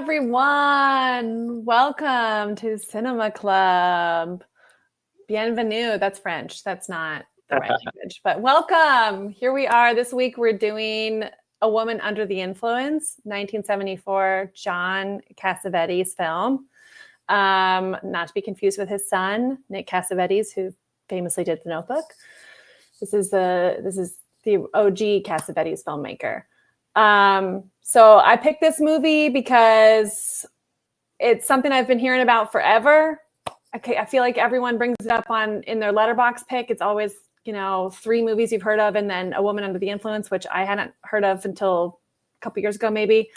everyone. Welcome to Cinema Club. Bienvenue. That's French. That's not the right language, but welcome. Here we are. This week we're doing A Woman Under the Influence, 1974 John Cassavetes film. Not to be confused with his son, Nick Cassavetes, who famously did The Notebook. This is the OG Cassavetes filmmaker. So I picked this movie because it's something I've been hearing about forever. I feel like everyone brings it up in their letterbox pick. It's always, 3 movies you've heard of and then A Woman Under the Influence, which I hadn't heard of until a couple years ago, maybe.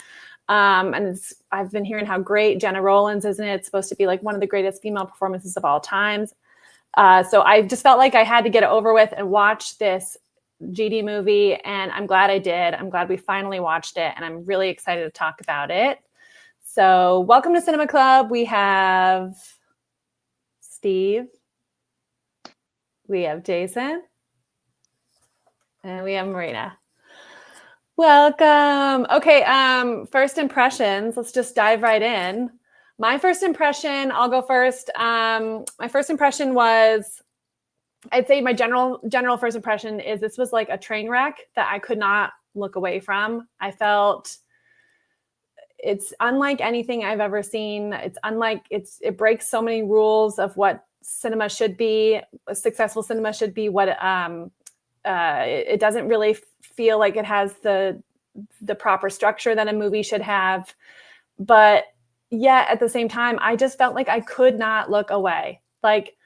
And I've been hearing how great Gena Rowlands is in it. It's supposed to be like one of the greatest female performances of all times. So I just felt like I had to get it over with and watch this GD movie, and I'm glad I did. I'm glad we finally watched it, and I'm really excited to talk about it. So welcome to Cinema Club. We have Steve, we have Jason, and we have Marina. Welcome. Okay, first impressions. Let's just dive right in. My first impression, I'll go first. My first impression was, I'd say my general first impression is this was like a train wreck that I could not look away from. I felt it's unlike anything I've ever seen. It breaks so many rules of what cinema should be, a successful cinema should be. It doesn't really feel like it has the proper structure that a movie should have. But yet at the same time, I just felt like I could not look away. Like,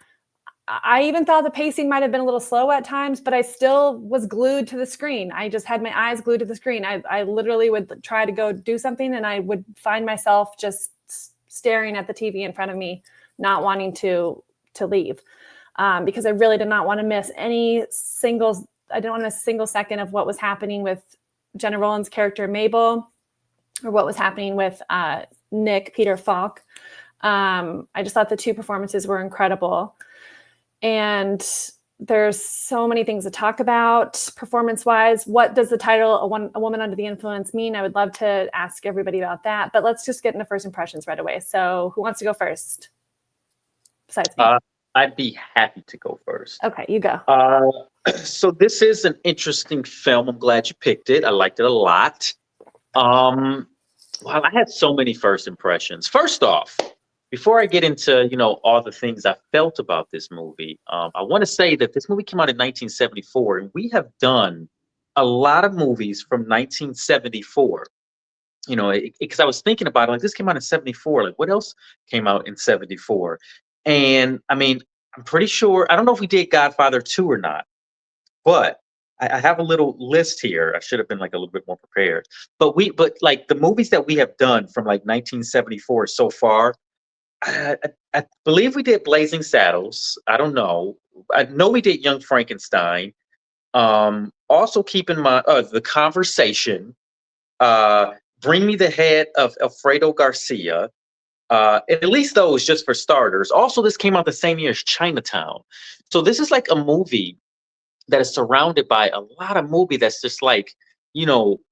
I even thought the pacing might have been a little slow at times, but I still was glued to the screen. I just had my eyes glued to the screen. I literally would try to go do something and I would find myself just staring at the TV in front of me, not wanting to leave, because I really did not want to miss I didn't want to miss a single second of what was happening with Gena Rowlands' character Mabel, or what was happening with Nick, Peter Falk. I just thought the 2 performances were incredible. And there's so many things to talk about performance-wise. What does the title, A Woman Under the Influence, mean? I would love to ask everybody about that. But let's just get into first impressions right away. So who wants to go first besides me? I'd be happy to go first. Okay, you go. So this is an interesting film. I'm glad you picked it. I liked it a lot. Well, I had so many first impressions. First off, before I get into, all the things I felt about this movie, I want to say that this movie came out in 1974, and we have done a lot of movies from 1974. Because I was thinking about it, like, this came out in 74. Like, what else came out in 74? And I mean, I'm pretty sure, I don't know if we did Godfather 2 or not, but I have a little list here. I should have been like a little bit more prepared. But like the movies that we have done from like 1974 so far, I believe we did Blazing Saddles. I don't know. I know we did Young Frankenstein. Also keep in mind The Conversation. Bring Me the Head of Alfredo Garcia. At least those, just for starters. Also, this came out the same year as Chinatown. So this is like a movie that is surrounded by a lot of movie that's just like,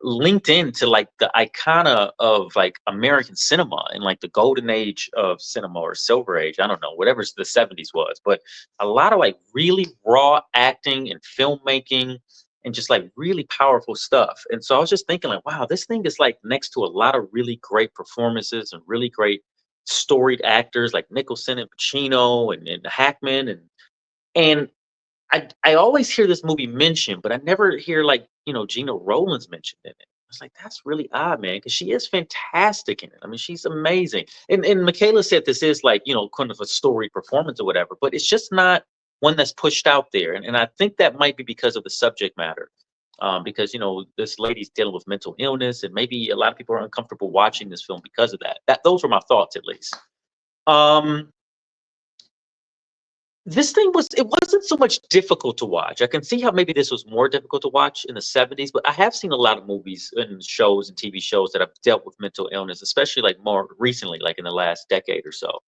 linked into like the icona of like American cinema and like the golden age of cinema, or silver age. I don't know, whatever the 70s was, but a lot of like really raw acting and filmmaking and just like really powerful stuff. And so I was just thinking like, wow, this thing is like next to a lot of really great performances and really great storied actors like Nicholson and Pacino and Hackman. And I always hear this movie mentioned, but I never hear like, Gena Rowlands mentioned in it. I was like, that's really odd, man, because she is fantastic in it. I mean, she's amazing. And Michaela said this is like, kind of a storied performance or whatever, but it's just not one that's pushed out there. And I think that might be because of the subject matter. Because, this lady's dealing with mental illness, and maybe a lot of people are uncomfortable watching this film because of that. Those were my thoughts, at least. This thing it wasn't so much difficult to watch. I can see how maybe this was more difficult to watch in the 70s, but I have seen a lot of movies and shows and TV shows that have dealt with mental illness, especially like more recently, like in the last decade or so,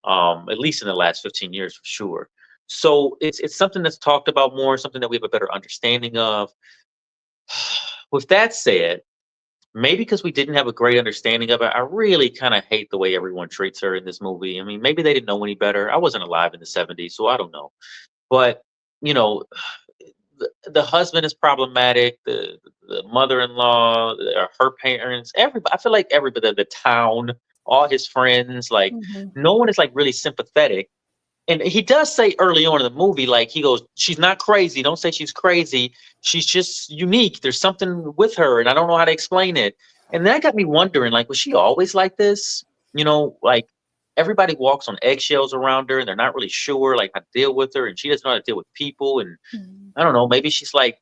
at least in the last 15 years for sure. So it's something that's talked about more, something that we have a better understanding of. With that said, maybe because we didn't have a great understanding of it, I really kind of hate the way everyone treats her in this movie. I mean, maybe they didn't know any better. I wasn't alive in the '70s, so I don't know. But you know, the husband is problematic. The mother-in-law, her parents, everybody. I feel like everybody, the town, all his friends, like Mhm. no one is like really sympathetic. And he does say early on in the movie, like he goes, "She's not crazy. Don't say she's crazy. She's just unique. There's something with her, and I don't know how to explain it." And that got me wondering, like, was she always like this? Like everybody walks on eggshells around her, and they're not really sure, like, how to deal with her, and she doesn't know how to deal with people. And Mhm. I don't know, maybe she's like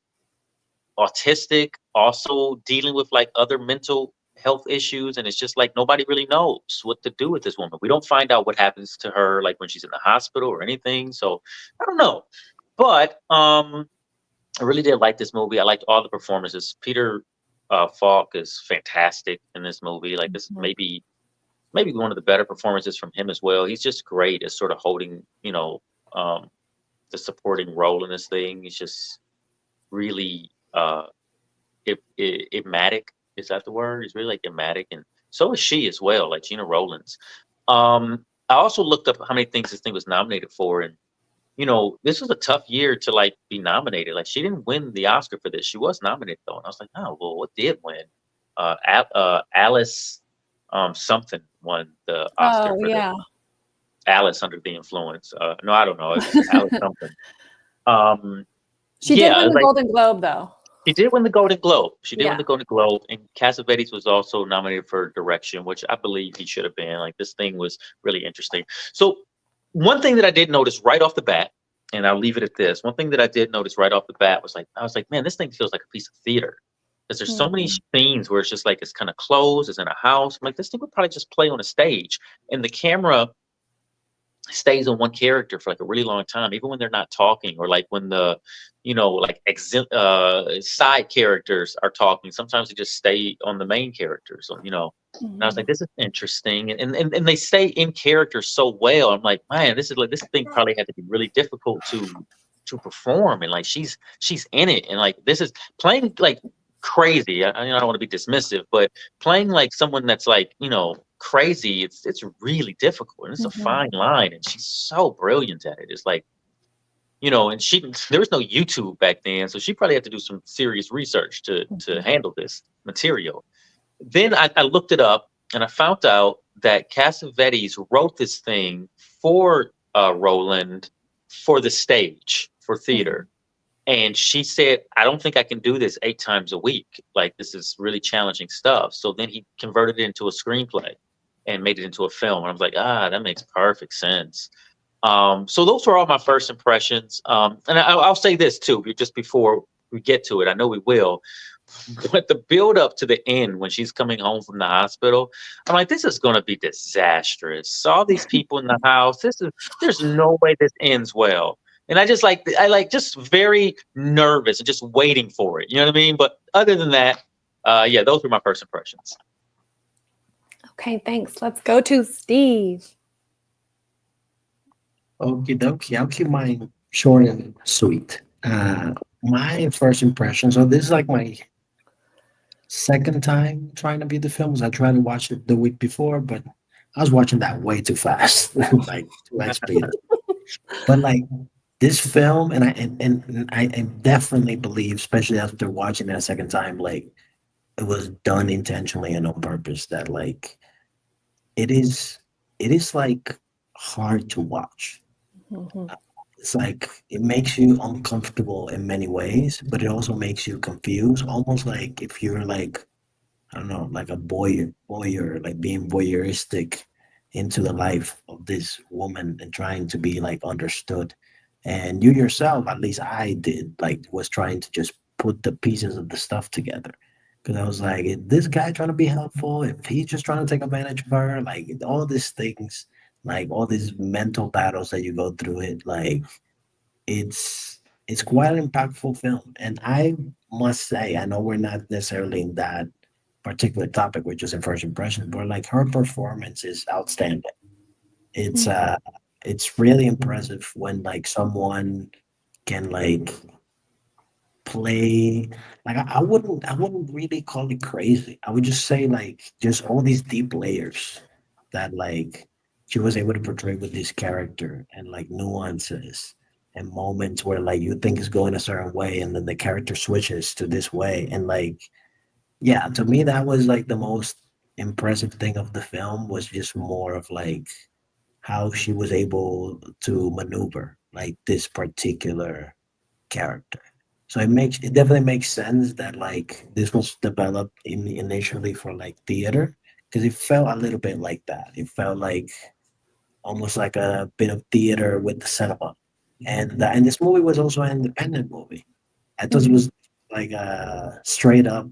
autistic, also dealing with like other mental health issues, and it's just like nobody really knows what to do with this woman. We don't find out what happens to her like when she's in the hospital or anything. So I don't know. But I really did like this movie. I liked all the performances. Peter Falk is fantastic in this movie. Like this Mhm. maybe one of the better performances from him as well. He's just great at sort of holding, um, the supporting role in this thing. He's just really Ematic. Is that the word? He's really like ematic, and so is she as well, like Gena Rowlands. I also looked up how many things this thing was nominated for, and this was a tough year to like be nominated. Like she didn't win the Oscar for this. She was nominated though, and I was like, oh well, what did win? Alice, something won the Oscar Oh for this. yeah, Alice Under the Influence. No, I don't know. It was Alice something. Um, she did yeah, win it's the like Golden Globe though. she did win the Golden Globe. She did win Yeah. the Golden Globe, and Cassavetes was also nominated for direction, which I believe he should have been. Like this thing was really interesting. So one thing that I did notice right off the bat, and I'll leave it at this. One thing that I did notice right off the bat was like I was like, man, this thing feels like a piece of theater. Because there's so many Mhm. scenes where it's just like it's kind of closed, it's in a house. I'm like, this thing would probably just play on a stage. And the camera stays on one character for like a really long time, even when they're not talking, or like when the, like side characters are talking. Sometimes they just stay on the main characters. So, and I was like, Mhm. this is interesting, and they stay in character so well. I'm like, man, this thing probably had to be really difficult to perform, and like she's in it, and like this is playing like crazy. I don't want to be dismissive, but playing like someone that's like crazy, it's really difficult, and it's a Mhm. fine line, and she's so brilliant at it. It's like and she there was no YouTube back then, so she probably had to do some serious research to Mhm. handle this material. Then I looked it up, and I found out that Cassavetes wrote this thing for Roland for the stage, for theater. Mhm. And she said, I don't think I can do this 8 times a week. Like, this is really challenging stuff. So then he converted it into a screenplay and made it into a film. And I was like, that makes perfect sense. So those were all my first impressions. And I'll say this too, just before we get to it. I know we will, but the build up to the end when she's coming home from the hospital, I'm like, this is going to be disastrous. All these people in the house. There's no way this ends well. And I like just very nervous and just waiting for it. You know what I mean? But other than that, yeah, those were my first impressions. Okay, thanks. Let's go to Steve. Okie dokie. I'll keep mine short and sweet. My first impression. So this is like my second time trying to beat the films. I tried to watch it the week before, but I was watching that way too fast, like 2x speed. But like this film, and I definitely believe, especially after watching it a second time, like it was done intentionally and on purpose. That like it is, it is like hard to watch. Mhm. It's like it makes you uncomfortable in many ways, but it also makes you confused. Almost like if you're like, I don't know, like a voyeur, like being voyeuristic into the life of this woman and trying to be like understood. And you yourself, at least I did, like was trying to just put the pieces of the stuff together. Because I was like, is this guy trying to be helpful? If he's just trying to take advantage of her, like all these things, like all these mental battles that you go through it, like it's quite an impactful film. And I must say, I know we're not necessarily in that particular topic, which is in first impression, but like her performance is outstanding. It's Mhm. uh it's really impressive when like someone can like play. Like I wouldn't really call it crazy. I would just say like just all these deep layers that like she was able to portray with this character, and like nuances and moments where like you think it's going a certain way and then the character switches to this way. And like, yeah, to me that was like the most impressive thing of the film, was just more of like how she was able to maneuver like this particular character. So it definitely makes sense that like this was developed initially for like theater, because it felt a little bit like that. It felt like almost like a bit of theater with the cinema. And this movie was also an independent movie. I thought it Mhm. was like a straight up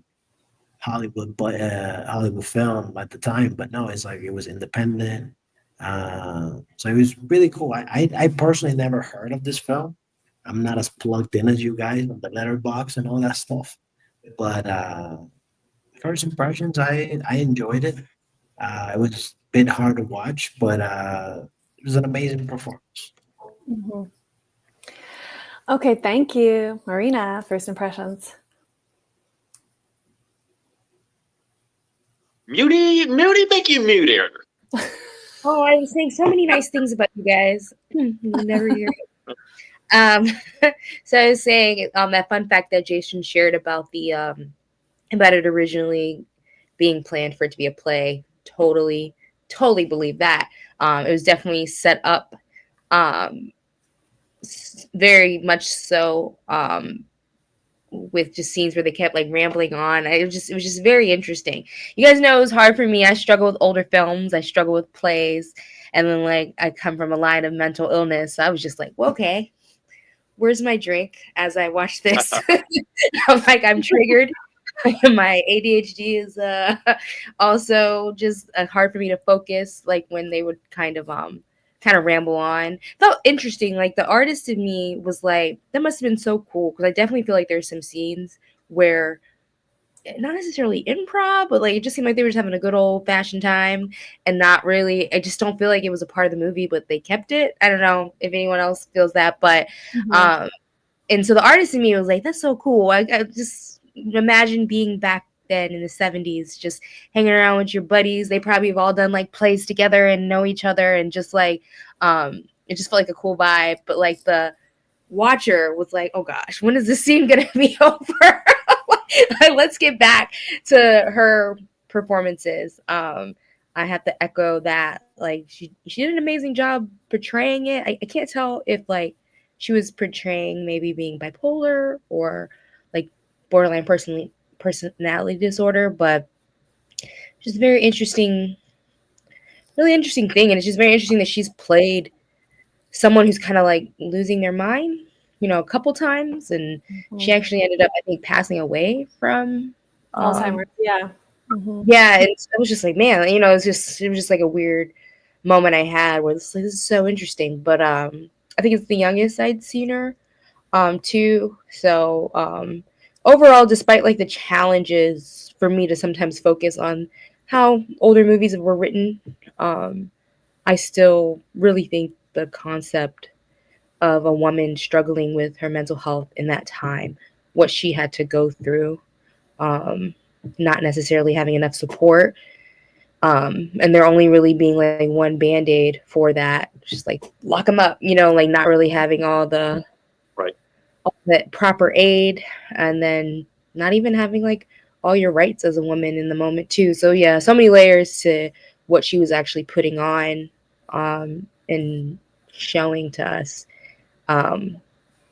Hollywood, but Hollywood film at the time. But no, it's like it was independent. So it was really cool. I personally never heard of this film. I'm not as plugged in as you guys on the letterbox and all that stuff. But first impressions, I enjoyed it. It was a bit hard to watch, but it was an amazing performance. Mhm. Okay, thank you, Marina. First impressions. Muty, make you muter. Oh, I was saying so many nice things about you guys. You never hear it. Um, so I was saying that fun fact that Jason shared about the about it originally being planned for it to be a play. Totally, totally believe that. It was definitely set up um, very much so with just scenes where they kept like rambling on. It was just very interesting. You guys know it was hard for me. I struggle with older films. I struggle with plays, and then like I come from a line of mental illness. So I was just like, well, okay, where's my drink? As I watch this, I'm like, I'm triggered. My ADHD is also just hard for me to focus. Like when they would kind of ramble on. Felt interesting. Like the artist in me was like, that must have been so cool, because I definitely feel like there's some scenes where not necessarily improv, but like it just seemed like they were just having a good old fashioned time and not really. I just don't feel like it was a part of the movie, but they kept it. I don't know if anyone else feels that, but Mhm. um, and so the artist in me was like, that's so cool. I just imagine being back then in the 70s, just hanging around with your buddies. They probably have all done like plays together and know each other, and just like it just felt like a cool vibe. But like the watcher was like, oh gosh, when is this scene gonna be over? Like, let's get back to her performances. I have to echo that. Like she did an amazing job portraying it. I can't tell if like she was portraying maybe being bipolar or like borderline personality disorder, but just a very interesting, really interesting thing. And it's just very interesting that she's played someone who's kind of like losing their mind, a couple times, and she Mhm. actually ended up, I think, passing away from um Alzheimer's. Yeah. Mhm. yeah. And it was just like, man, it was just like a weird moment I had where this is so interesting. But I think it's the youngest I'd seen her too. So overall, despite like the challenges for me to sometimes focus on how older movies were written, um I still really think the concept of a woman struggling with her mental health in that time, what she had to go through, um, not necessarily having enough support, and there only really being like one band aid for that, just like lock them up, like not really having Right. all that proper aid, and then not even having like all your rights as a woman in the moment too. So yeah, so many layers to what she was actually putting on, and showing to us. Um,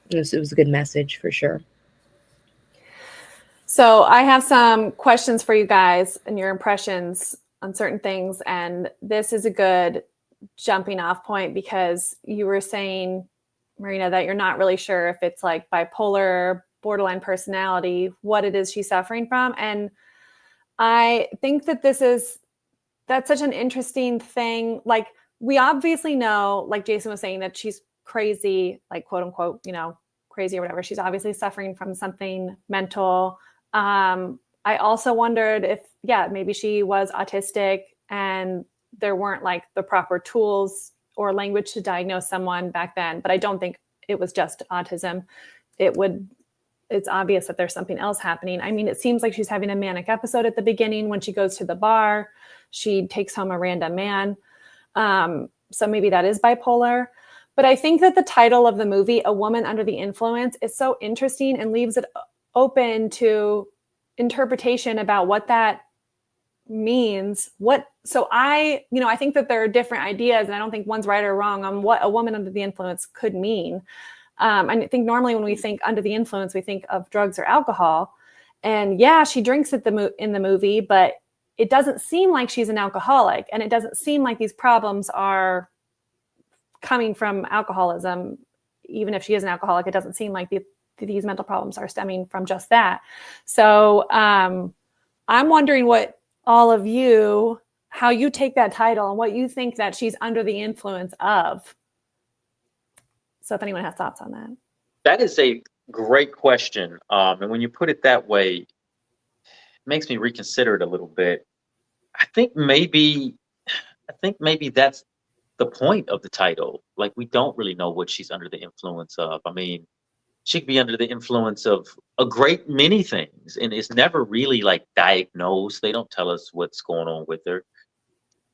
it was a good message for sure. So I have some questions for you guys and your impressions on certain things. And this is a good jumping off point because you were saying, Marina, that you're not really sure if it's like bipolar, borderline personality, what it is she's suffering from. And I think that that's such an interesting thing. Like we obviously know, like Jason was saying, that she's crazy, like quote unquote, crazy or whatever. She's obviously suffering from something mental. I also wondered if, yeah, maybe she was autistic and there weren't like the proper tools or language to diagnose someone back then. But I don't think it was just autism. It would it's obvious that there's something else happening. I mean, it seems like she's having a manic episode at the beginning when she goes to the bar. She takes home a random man. So maybe that is bipolar. But I think that the title of the movie, A Woman Under the Influence, is so interesting and leaves it open to interpretation about what that means. I think that there are different ideas, and I don't think one's right or wrong on what a woman under the influence could mean. I think normally when we think under the influence, we think of drugs or alcohol. And yeah, she drinks in the movie, but it doesn't seem like she's an alcoholic, and it doesn't seem like these problems are coming from alcoholism. Even if she is an alcoholic, it doesn't seem like these mental problems are stemming from just that. So I'm wondering how you take that title and what you think that she's under the influence of. So if anyone has thoughts on that. That is a great question. And when you put it that way, it makes me reconsider it a little bit. I think maybe that's the point of the title. Like, we don't really know what she's under the influence of. I mean, she could be under the influence of a great many things, and it's never really like diagnosed. They don't tell us what's going on with her.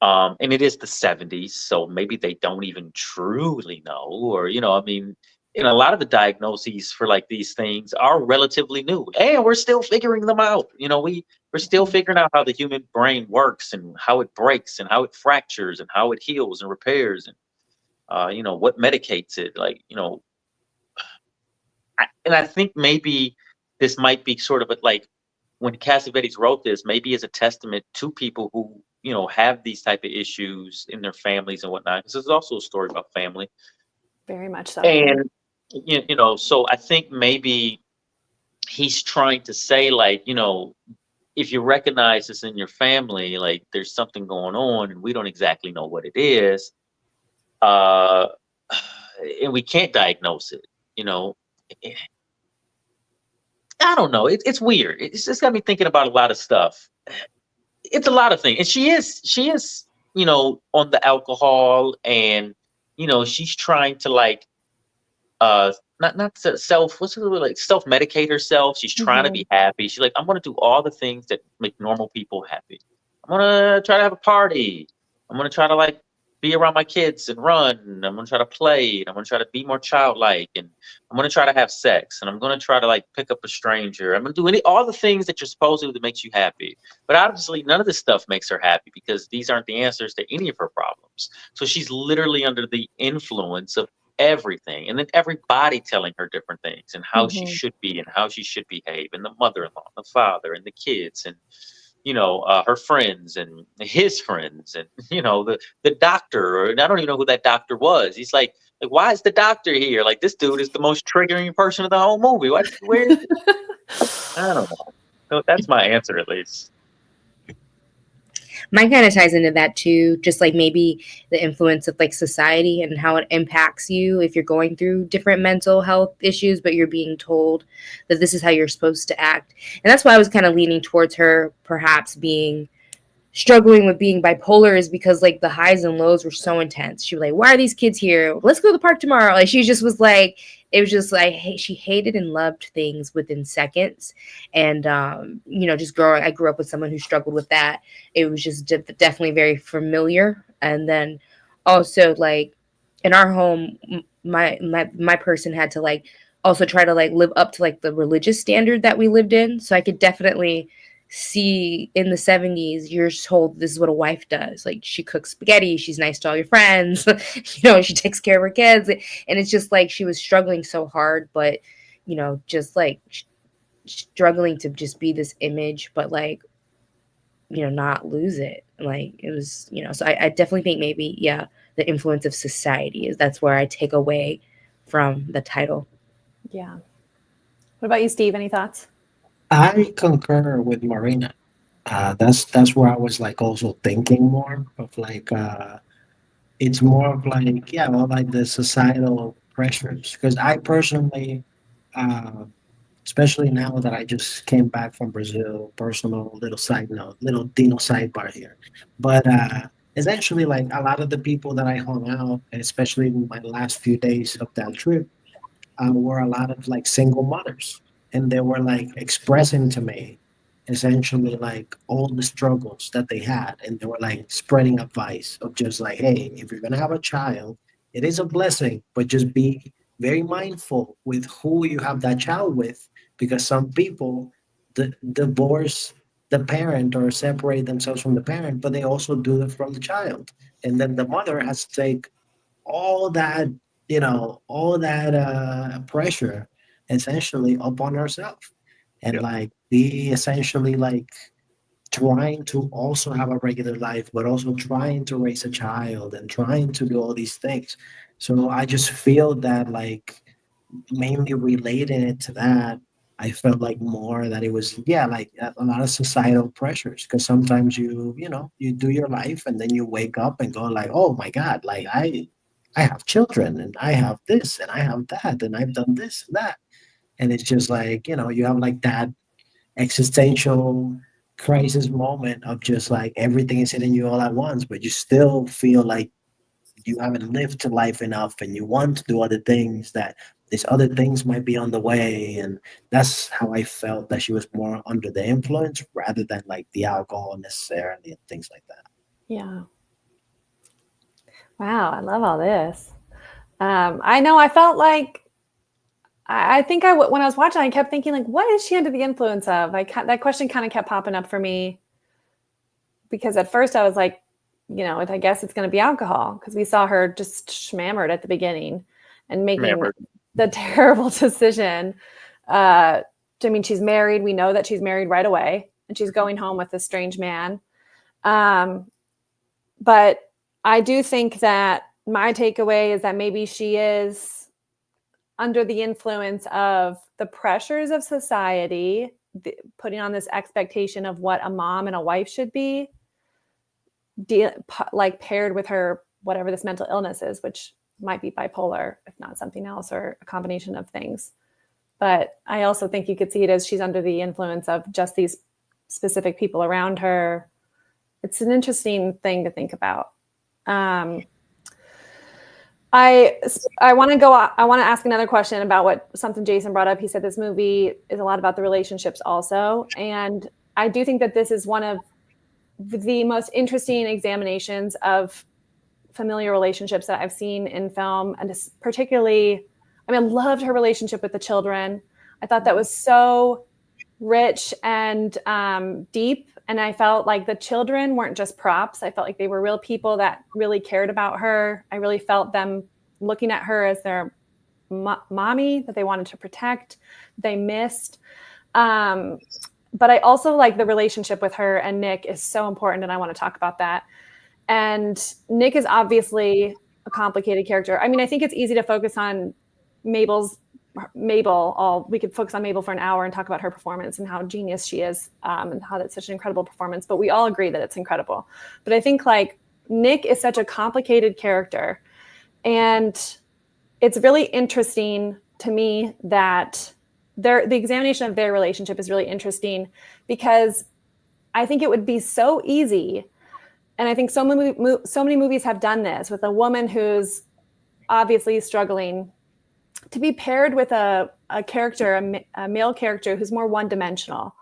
And it is the 70s, so maybe they don't even truly know, or, I mean, and a lot of the diagnoses for like these things are relatively new, and we're still figuring them out. We're still figuring out how the human brain works and how it breaks and how it fractures and how it heals and repairs, and what medicates it. I think maybe this might be sort of like when Cassavetes wrote this, maybe as a testament to people who have these type of issues in their families and whatnot. This is also a story about family, Very much so. and so I think maybe he's trying to say, like, if you recognize this in your family, like there's something going on, and we don't exactly know what it is, and we can't diagnose it. I don't know. It's weird. It's just got me thinking about a lot of stuff. It's a lot of things, and she is on the alcohol, and she's trying to like not self what's it like self medicate herself. She's trying to be happy. She's like, I'm gonna do all the things that make normal people happy. I'm gonna try to have a party. I'm gonna try to like be around my kids and run. I'm gonna try to play, and I'm gonna try to be more childlike, and I'm gonna try to have sex, and I'm gonna try to like pick up a stranger. I'm gonna do all the things that you're supposed to do that makes you happy. But obviously none of this stuff makes her happy, because these aren't the answers to any of her problems. So she's literally under the influence of everything, and then everybody telling her different things and how she should be and how she should behave, and the mother-in-law, the father, and the kids, and her friends and his friends, and the doctor, or I don't even know who that doctor was. He's like, why is the doctor here? Like, this dude is the most triggering person of the whole movie. Where is he? I don't know. So that's my answer, at least. Mine kind of ties into that too, just like maybe the influence of like society and how it impacts you if you're going through different mental health issues, but you're being told that this is how you're supposed to act. And that's why I was kind of leaning towards her perhaps struggling with being bipolar, is because like the highs and lows were so intense. She was like, why are these kids here? Let's go to the park tomorrow. Like, she just was like, it was just like, she hated and loved things within seconds. And, just I grew up with someone who struggled with that. It was just definitely very familiar. And then also like in our home, my person had to like also try to like live up to like the religious standard that we lived in. So I could definitely see in the 70s, you're told this is what a wife does. Like, she cooks spaghetti, she's nice to all your friends, she takes care of her kids. And it's just like she was struggling so hard, but just like struggling to just be this image, but like not lose it. Like, it was so I definitely think maybe the influence of society that's where I take away from the title. Yeah. What about you, Steve? Any thoughts? I concur with Marina. That's where I was like also thinking more of like it's more of like, yeah, well, like the societal pressures, because I personally, uh, especially now that I just came back from Brazil, personal little side note, little Dino sidebar here, but essentially like a lot of the people that I hung out, especially in my last few days of that trip, were a lot of like single mothers. and they were like expressing to me essentially like all the struggles that they had, and they were like spreading advice of just like, hey, if you're gonna have a child, it is a blessing, but just be very mindful with who you have that child with, because some people divorce the parent or separate themselves from the parent, but they also do it from the child, and then the mother has to take all that, all that pressure essentially upon herself, and Yeah. like be essentially like trying to also have a regular life, but also trying to raise a child and trying to do all these things. So I just feel that like mainly relating it to that, I felt like more that it was, yeah, like a lot of societal pressures, because sometimes you do your life and then you wake up and go like, oh my god, like I have children and I have this and I have that and I've done this and that, and it's just like, you have like that existential crisis moment of just like everything is hitting you all at once, but you still feel like you haven't lived life enough and you want to do other things, that these other things might be on the way. And that's how I felt that she was more under the influence rather than like the alcohol necessarily and things like that. Yeah. Wow, I love all this. I know I felt like I think when I was watching, I kept thinking like, what is she under the influence of? That question kind of kept popping up for me, because at first I was like, I guess it's going to be alcohol, because we saw her just schmammered at the beginning and making Remember. the terrible decision. I mean, she's married. We know that she's married right away, and she's going home with a strange man. But I do think that my takeaway is that maybe she is under the influence of the pressures of society, putting on this expectation of what a mom and a wife should be, like paired with her, whatever this mental illness is, which might be bipolar, if not something else, or a combination of things. But I also think you could see it as she's under the influence of just these specific people around her. It's an interesting thing to think about. I want to go. I want to ask another question about something Jason brought up. He said this movie is a lot about the relationships also, and I do think that this is one of the most interesting examinations of familiar relationships that I've seen in film, and particularly, I loved her relationship with the children. I thought that was so rich and deep, and I felt like the children weren't just props. I felt like they were real people that really cared about her. I really felt them looking at her as their mommy that they wanted to protect, they missed. But I also like the relationship with her and Nick is so important, and I want to talk about that. And Nick is obviously a complicated character. I mean, I think it's easy to focus on Mabel. We could focus on Mabel for an hour and talk about her performance and how genius she is, and how that's such an incredible performance. But we all agree that it's incredible. But I think like Nick is such a complicated character, and it's really interesting to me that the examination of their relationship is really interesting, because I think it would be so easy. And I think so many movies have done this with a woman who's obviously struggling, to be paired with a male character who's more one-dimensional,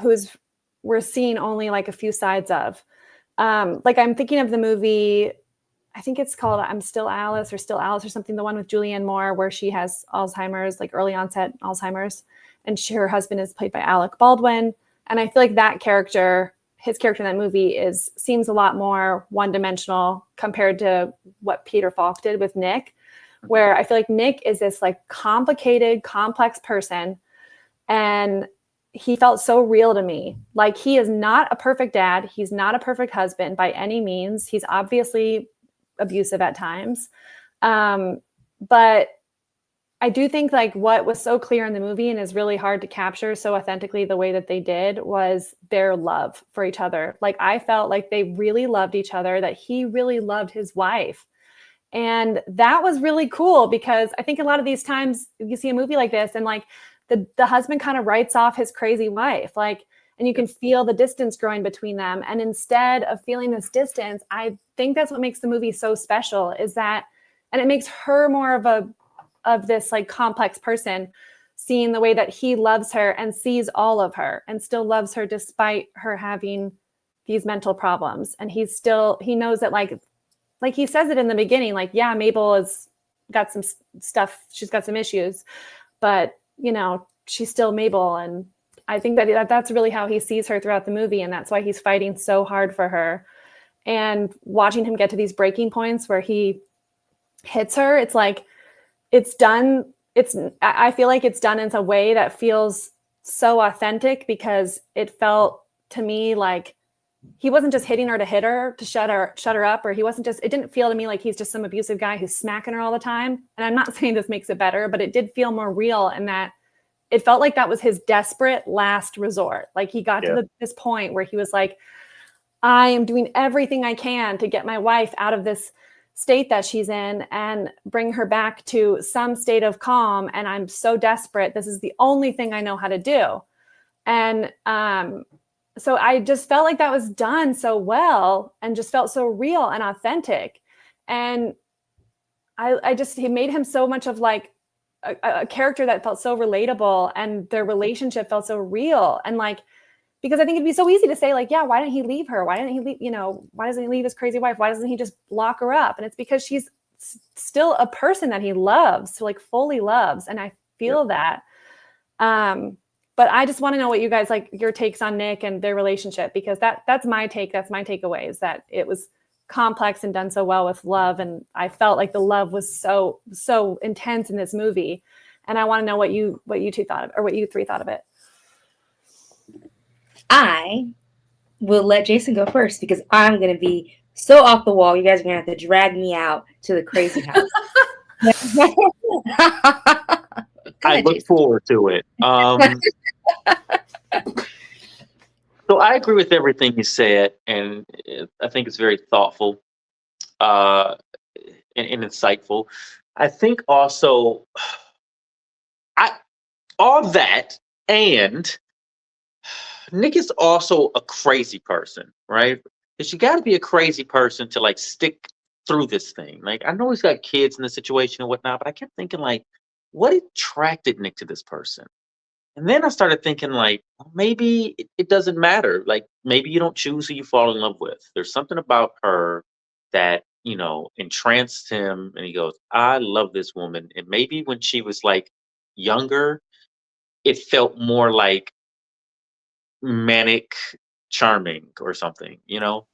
who's we're seeing only like a few sides of. Like I'm thinking of the movie, I think it's called I'm Still Alice or something, the one with Julianne Moore where she has Alzheimer's, like early onset Alzheimer's, and her husband is played by Alec Baldwin. And I feel like his character in that movie seems a lot more one-dimensional compared to what Peter Falk did with Nick, where I feel like Nick is this like complicated, complex person, and he felt so real to me. Like he is not a perfect dad. He's not a perfect husband by any means. He's obviously abusive at times. But I do think like what was so clear in the movie and is really hard to capture so authentically the way that they did was their love for each other. Like I felt like they really loved each other, that he really loved his wife. And that was really cool, because I think a lot of these times you see a movie like this and like the husband kind of writes off his crazy wife, like, and you can feel the distance growing between them. And instead of feeling this distance, I think that's what makes the movie so special, is that, and it makes her more of this like complex person seeing the way that he loves her and sees all of her and still loves her despite her having these mental problems. And he knows that like he says it in the beginning, like, yeah, Mabel has got some stuff. She's got some issues, but you know, she's still Mabel. And I think that that's really how he sees her throughout the movie. And that's why he's fighting so hard for her. And watching him get to these breaking points where he hits her, it's like, it's done. I feel like it's done in a way that feels so authentic, because it felt to me like he wasn't just hitting her to hit her, to shut her up, or it didn't feel to me like he's just some abusive guy who's smacking her all the time. And I'm not saying this makes it better, but it did feel more real in that it felt like that was his desperate last resort. Like he got to this point where he was like, I am doing everything I can to get my wife out of this state that she's in and bring her back to some state of calm. And I'm so desperate. This is the only thing I know how to do. And so I just felt like that was done so well and just felt so real and authentic. And he made him so much of like a character that felt so relatable, and their relationship felt so real. And like, because I think it'd be so easy to say like, yeah, why didn't he leave her? Why didn't he leave, why doesn't he leave his crazy wife? Why doesn't he just lock her up? And it's because she's still a person that he loves, like fully loves. And I feel that. But I just want to know what you guys, like your takes on Nick and their relationship, because that's my take. That's my takeaway, is that it was complex and done so well with love. And I felt like the love was so intense in this movie. And I want to know what you two thought of, or what you three thought of it. I will let Jason go first, because I'm going to be so off the wall. You guys are going to have to drag me out to the crazy house. I look forward to it. So I agree with everything you said, and I think it's very thoughtful and insightful. I think also, all that, and Nick is also a crazy person, right? Because you got to be a crazy person to like stick through this thing. Like, I know he's got kids in the situation and whatnot, but I kept thinking like, what attracted Nick to this person? And then I started thinking like, well, maybe it doesn't matter. Like, maybe you don't choose who you fall in love with. There's something about her that, entranced him, and he goes, I love this woman. And maybe when she was like younger, it felt more like manic charming or something, Or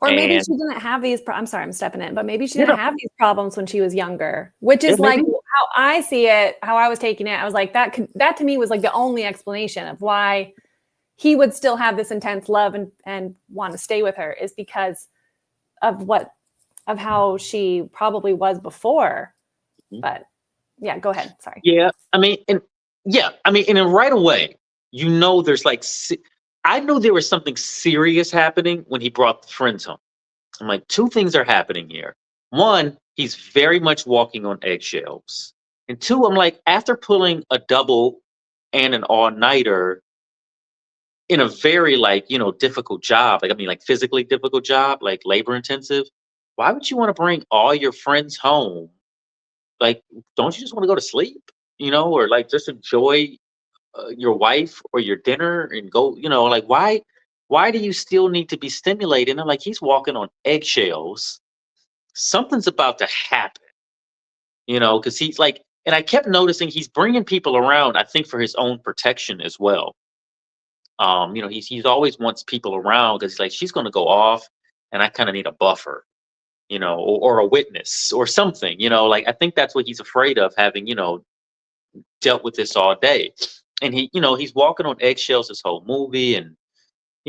maybe and she didn't have these. I'm sorry, I'm stepping in, but maybe she didn't have these problems when she was younger, which is like how I see it, how I was taking it. I was like, that to me was like the only explanation of why he would still have this intense love and want to stay with her, is because of how she probably was before. But yeah, go ahead. Sorry. Yeah, and then right away, there's like, I knew there was something serious happening when he brought the friends home. I'm like, two things are happening here. One, he's very much walking on eggshells. And two, I'm like, after pulling a double and an all-nighter in a very like, difficult job, like physically difficult job, like labor intensive, why would you want to bring all your friends home? Like, don't you just want to go to sleep, or like just enjoy your wife or your dinner and go, like, why do you still need to be stimulated? And I'm like, he's walking on eggshells. Something's about to happen, because he's like, and I kept noticing he's bringing people around, I think for his own protection as well. He's always wants people around because he's like, she's going to go off and I kind of need a buffer, or a witness or something, like, I think that's what he's afraid of, having, dealt with this all day. And he's walking on eggshells this whole movie. And,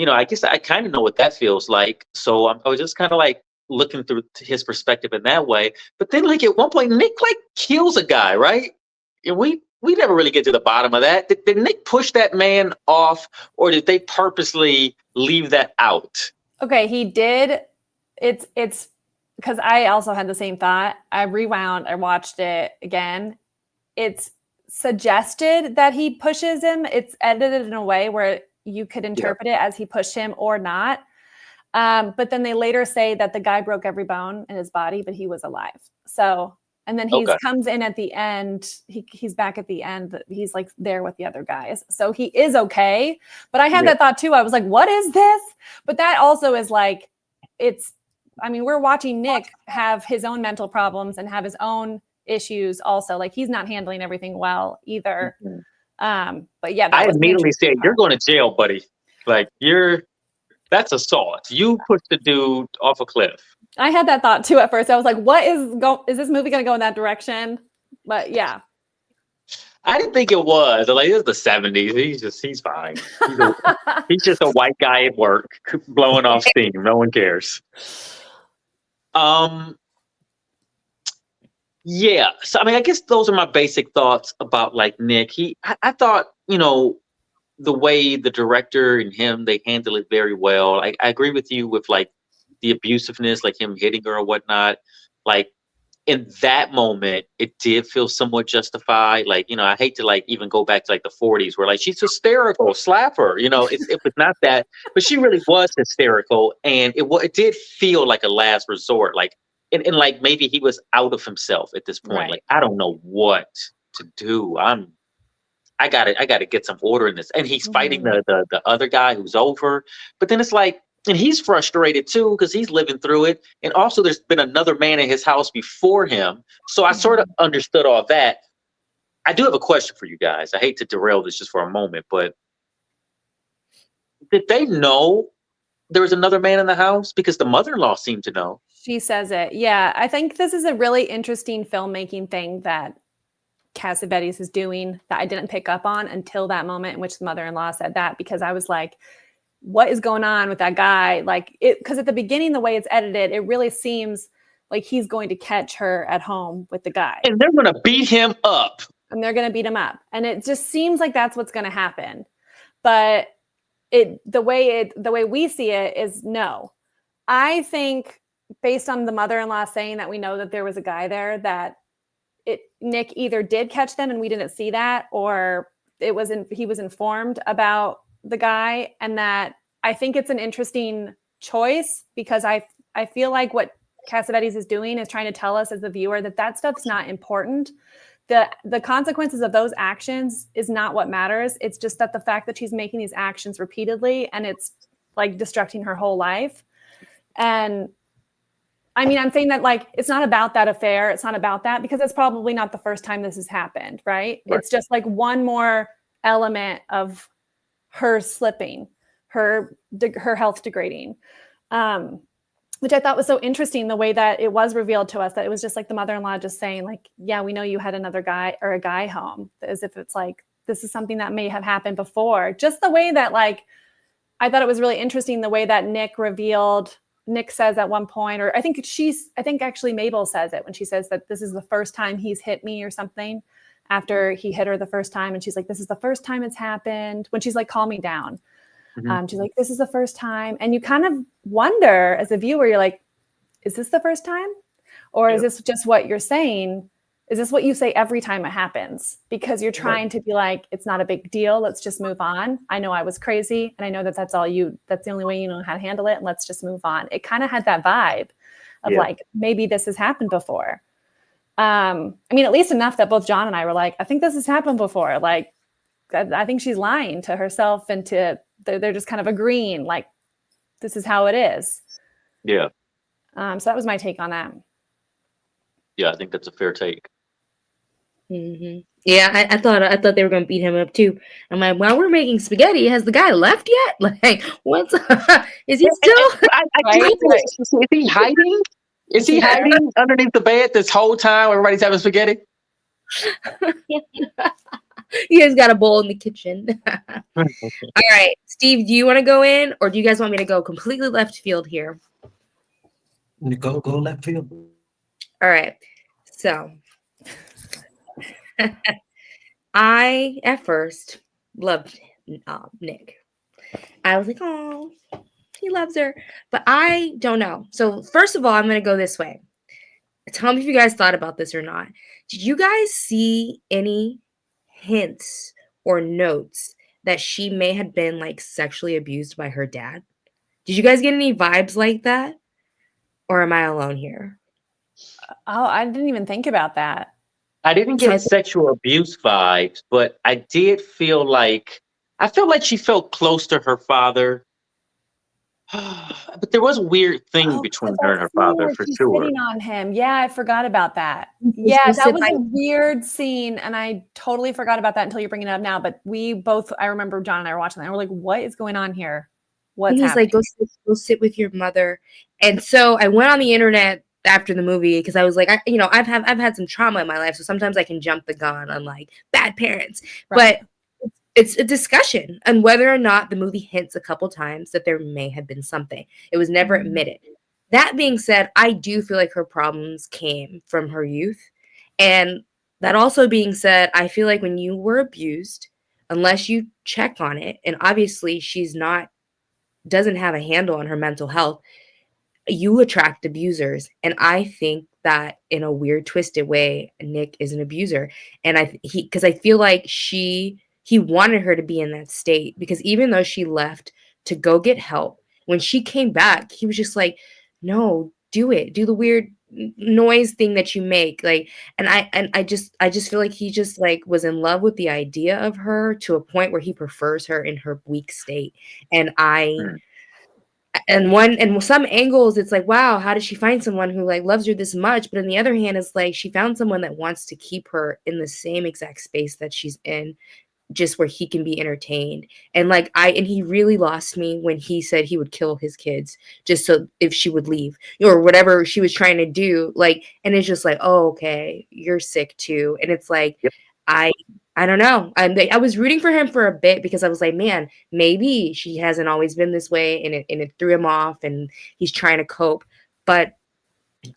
I guess I kind of know what that feels like. So I was just kind of like looking through his perspective in that way. But then like at one point, Nick like kills a guy, right? And we never really get to the bottom of that. Did Nick push that man off, or did they purposely leave that out? Okay, he did. It's because I also had the same thought. I rewound, I watched it again. It's suggested that he pushes him. It's edited in a way where you could interpret it as he pushed him or not. But then they later say that the guy broke every bone in his body, but he was alive. So And then Okay. comes in at the end. He's back at the end. He's like there with the other guys. So he is okay. But I had that thought too. I was like, what is this? But that also is like, we're watching Nick have his own mental problems and have his own issues also. Like he's not handling everything well either. But yeah, I that was an immediately interesting said, "You're going to jail, buddy. Like that's assault. You pushed the dude off a cliff." I had that thought too at first. I was like, is this movie going to go in that direction? But yeah. I didn't think it was. Like, it's the 70s. He's fine. He's just a white guy at work blowing off steam. No one cares. Yeah. So, I guess those are my basic thoughts about like Nick. I thought, the way the director and him, they handle it very well. I agree with you with like the abusiveness, like him hitting her or whatnot. Like, in that moment, it did feel somewhat justified. Like, I hate to like even go back to like the 40s where like she's hysterical, slap her. It was not that, but she really was hysterical, and it did feel like a last resort. Like, and like maybe he was out of himself at this point. Right. Like, I don't know what to do. I gotta get some order in this. And he's fighting the other guy who's over, but then it's like. And he's frustrated too because he's living through it. And also, there's been another man in his house before him. So I sort of understood all that. I do have a question for you guys. I hate to derail this just for a moment, but did they know there was another man in the house? Because the mother-in-law seemed to know. She says it. Yeah. I think this is a really interesting filmmaking thing that Cassavetes is doing that I didn't pick up on until that moment in which the mother-in-law said that, because I was like, what is going on with that guy? Like because at the beginning, the way it's edited, it really seems like he's going to catch her at home with the guy. And they're going to beat him up. And they're going to beat him up. And it just seems like that's what's going to happen. But the way we see it is no. I think based on the mother-in-law saying that we know that there was a guy there, that Nick either did catch them and we didn't see that, or he was informed about the guy. And that I think it's an interesting choice because I feel like what Cassavetes is doing is trying to tell us as the viewer that stuff's not important. The consequences of those actions is not what matters. It's just that the fact that she's making these actions repeatedly and it's like destructing her whole life. And I'm saying that like, it's not about that affair. It's not about that because it's probably not the first time this has happened. Right. It's just like one more element of her slipping, her health degrading, which I thought was so interesting, the way that it was revealed to us, that it was just like the mother-in-law just saying like, yeah, we know you had another guy or a guy home, as if it's like, this is something that may have happened before. Just the way that like, I thought it was really interesting the way that Nick says at one point, or I think actually Mabel says it when she says that this is the first time he's hit me or something, after he hit her the first time. And she's like, this is the first time it's happened, when she's like calming down. She's like, this is the first time. And you kind of wonder as a viewer, you're like, is this the first time? Or is this just what you're saying? Is this what you say every time it happens? Because you're trying to be like, it's not a big deal. Let's just move on. I know I was crazy. And I know that's the only way you know how to handle it. And let's just move on. It kind of had that vibe of like, maybe this has happened before. At least enough that both John and I were like, I think this has happened before. Like, I think she's lying to herself and they're just kind of agreeing, like, this is how it is. Yeah. So that was my take on that. Yeah, I think that's a fair take. Mm-hmm. Yeah, I thought they were gonna beat him up too. I'm like, while we're making spaghetti, has the guy left yet? Like, what's is he still? Is he hiding? Is he hiding underneath the bed this whole time? Everybody's having spaghetti. You guys got a bowl in the kitchen. All right, Steve, do you want to go in, or do you guys want me to go completely left field here? Go left field. All right, so I at first loved Nick. I was like, oh, he loves her, but I don't know. So first of all, I'm gonna go this way. Tell me if you guys thought about this or not. Did you guys see any hints or notes that she may have been like sexually abused by her dad? Did you guys get any vibes like that? Or am I alone here? Oh, I didn't even think about that. I didn't So I get sexual abuse vibes, but I did feel like she felt close to her father. But there was a weird thing Oh, 'cause between her that and her scene father where for she's sure. sitting on him. Yeah, I forgot about that. was Yeah, supposed that to was like a weird scene, and I totally forgot about that until you're bringing it up now. But we both, I remember John and I were watching that, and we're like, "What is going on here? What's he's like, happening?" go sit with your mother. And so I went on the internet after the movie because I was like, I've had some trauma in my life, so sometimes I can jump the gun on like bad parents. Right. But it's a discussion on whether or not the movie hints a couple times that there may have been something. It was never admitted. That being said, I do feel like her problems came from her youth. And that also being said, I feel like when you were abused, unless you check on it, and obviously she's not doesn't have a handle on her mental health, you attract abusers. And I think that in a weird, twisted way, Nick is an abuser. And because I feel like he wanted her to be in that state because even though she left to go get help, when she came back, he was just like, no, do it. Do the weird noise thing that you make. Like, and I just feel like he just like was in love with the idea of her to a point where he prefers her in her weak state. And I Mm. and some angles it's like, wow, how did she find someone who like loves her this much? But on the other hand, it's like she found someone that wants to keep her in the same exact space that she's in, just where he can be entertained. And like and he really lost me when he said he would kill his kids just so if she would leave or whatever she was trying to do. Like, and it's just like, oh, okay, you're sick too. And it's like, Yep. I I don't know. I was rooting for him for a bit because I was like, man, maybe she hasn't always been this way, and it threw him off, and he's trying to cope. But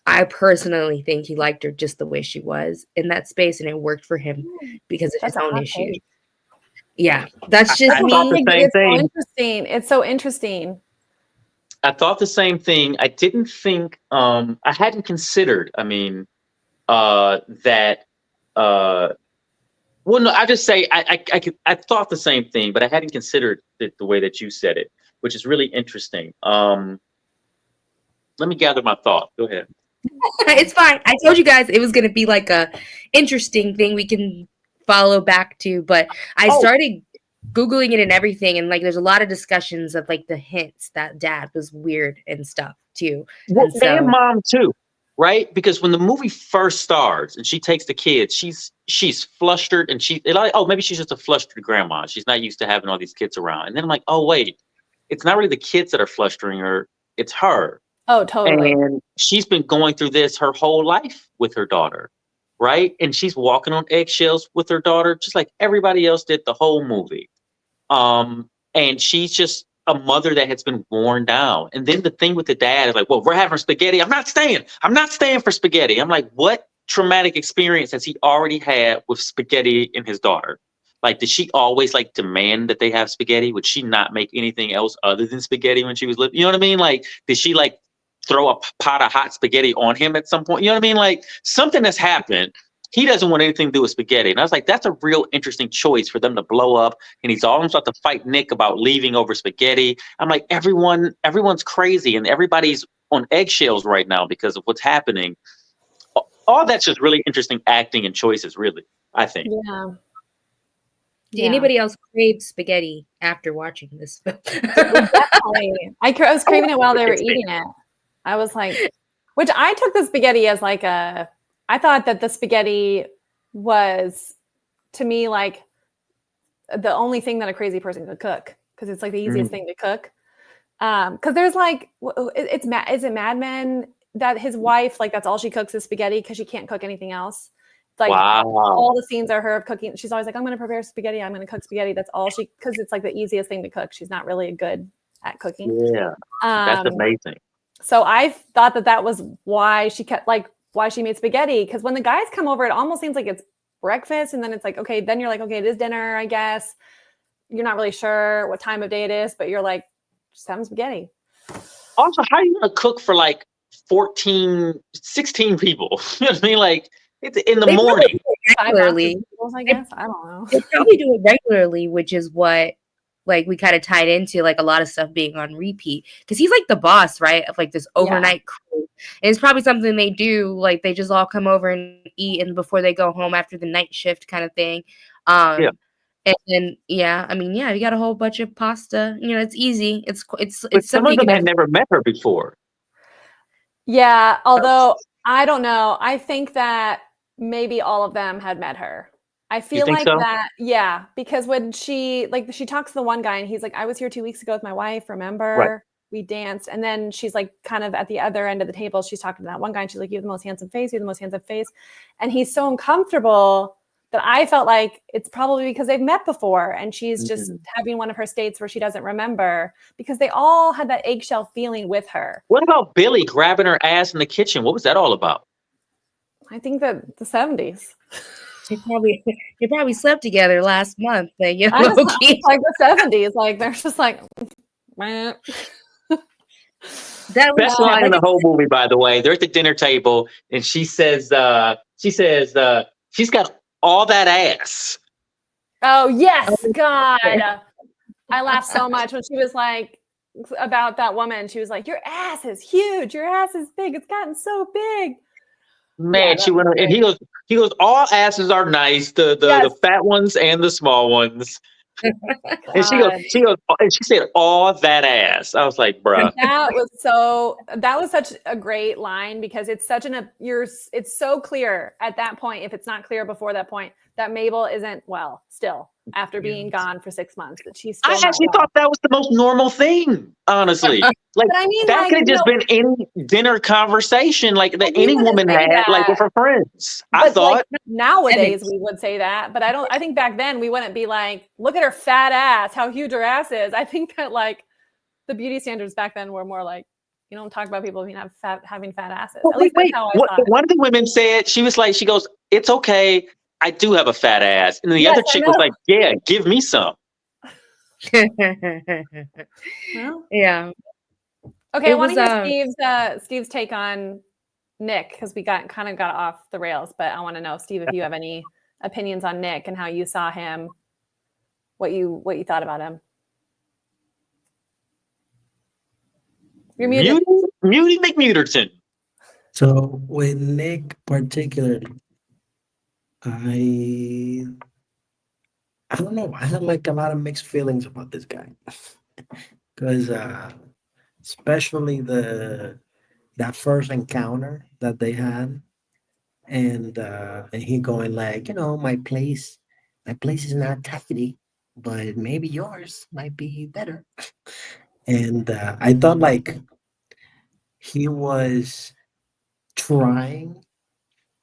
I personally think he liked her just the way she was in that space, and it worked for him because of his That's a own hot issues. take. Yeah, that's just I thought me. the same It's so thing. interesting. It's so interesting. I thought the same thing. I didn't think I hadn't considered, I mean, that well, no, I just say I thought the same thing, but I hadn't considered it the way that you said it, which is really interesting. Let me gather my thought. Go ahead. It's fine. I told you guys it was going to be like a interesting thing we can follow back to, but I Oh, started googling it and everything, and like there's a lot of discussions of like the hints that dad was weird and stuff too. well, And and so mom too, right? Because when the movie first starts and she takes the kids, she's flustered and they're like, oh, maybe she's just a flustered grandma. She's not used to having all these kids around. And then I'm like, oh wait, it's not really the kids that are flustering her, it's her. Oh, totally. And she's been going through this her whole life with her daughter, right? And she's walking on eggshells with her daughter, just like everybody else did the whole movie. And she's just a mother that has been worn down. And then the thing with the dad is like, well, we're having spaghetti. I'm not staying. I'm not staying for spaghetti. I'm like, what traumatic experience has he already had with spaghetti and his daughter? Like, did she always like demand that they have spaghetti? Would she not make anything else other than spaghetti when she was living? You know what I mean? Like, did she like throw a pot of hot spaghetti on him at some point? You know what I mean? Like, something has happened. He doesn't want anything to do with spaghetti. And I was like, that's a real interesting choice for them to blow up. And he's almost about to fight Nick about leaving over spaghetti. I'm like, everyone's crazy and everybody's on eggshells right now because of what's happening. All that's just really interesting acting and choices, really, I think. Yeah. did anybody else crave spaghetti after watching this film? Definitely. I was craving it while they were It's eating it. I was like, which I took the spaghetti as like I thought that the spaghetti was to me like the only thing that a crazy person could cook because it's like the easiest thing to cook. Because there's like, is it Mad Men that his wife, like that's all she cooks is spaghetti because she can't cook anything else. Like Wow. all the scenes are her cooking. She's always like, I'm going to prepare spaghetti. I'm going to cook spaghetti. That's all because it's like the easiest thing to cook. She's not really good at cooking. Yeah, that's amazing. So I thought that was why she kept why she made spaghetti. Because when the guys come over, it almost seems like it's breakfast. And then it's like, okay, then you're like, okay, it is dinner, I guess. You're not really sure what time of day it is, but you're like, just having spaghetti. Also, how are you going to cook for like 14, 16 people? You know what I mean? Like, it's in the morning. Regularly. I guess. I don't know. They probably do it regularly, which is what like we kind of tied into like a lot of stuff being on repeat because he's like the boss, right, of like this overnight crew. And it's probably something they do, like they just all come over and eat and before they go home after the night shift kind of thing. Yeah. And then I mean, you got a whole bunch of pasta. It's easy. It's But some something of you them can had never met her before. Yeah, although I don't know. I think that maybe all of them had met her. I You feel think like so? that, yeah, because when she talks to the one guy and he's like, I was here 2 weeks ago with my wife, Right. remember? We danced. And then she's like kind of at the other end of the table. She's talking to that one guy and she's like, you have the most handsome face. You have the most handsome face. And he's so uncomfortable that I felt like it's probably because they've met before and she's just Mhm. having one of her states where she doesn't remember because they all had that eggshell feeling with her. What about Billy grabbing her ass in the kitchen? What was that all about? I think that the 70s. they probably slept together last month. Like, I just low-key. like the 70s. Like they're just like, meh. That was Best line in like the whole movie, by the way. They're at the dinner table, and she says, she's got all that ass. Oh yes, God. I laughed so much when she was like about that woman. She was like, your ass is huge. Your ass is big. It's gotten so big. Man, Yeah, she that went was and great. he goes, all asses are nice, Yes, the fat ones and the small ones. And God. and she said, all that ass. I was like, bruh. That was such a great line because it's such it's so clear at that point, if it's not clear before that point, that Mabel isn't well still after being gone for 6 months, that she's I still not actually well. thought that was the most normal thing, honestly. Like But I mean, that like, could have just been any dinner conversation like that we any wouldn't woman say had, like that. with her friends. I But like thought. nowadays we would say that, but I think back then we wouldn't be like, look at her fat ass, how huge her ass is. I think that like the beauty standards back then were more like, you don't talk about people having fat asses. Well, At least that's how I what saw it. one of the women said, she goes, it's okay, I do have a fat ass. And then the Yes, other I chick was know. like, yeah, give me some. Well, yeah. okay, I It want was to hear Steve's take on Nick because we got off the rails, but I want to know, Steve, if you have any opinions on Nick and how you saw him, what you thought about him. You're muted. Muty McMuterton. So with Nick particularly, I I don't know. I had like a lot of mixed feelings about this guy because especially the that first encounter that they had, and he going like, my place is not tidy, but maybe yours might be better. And I thought like he was trying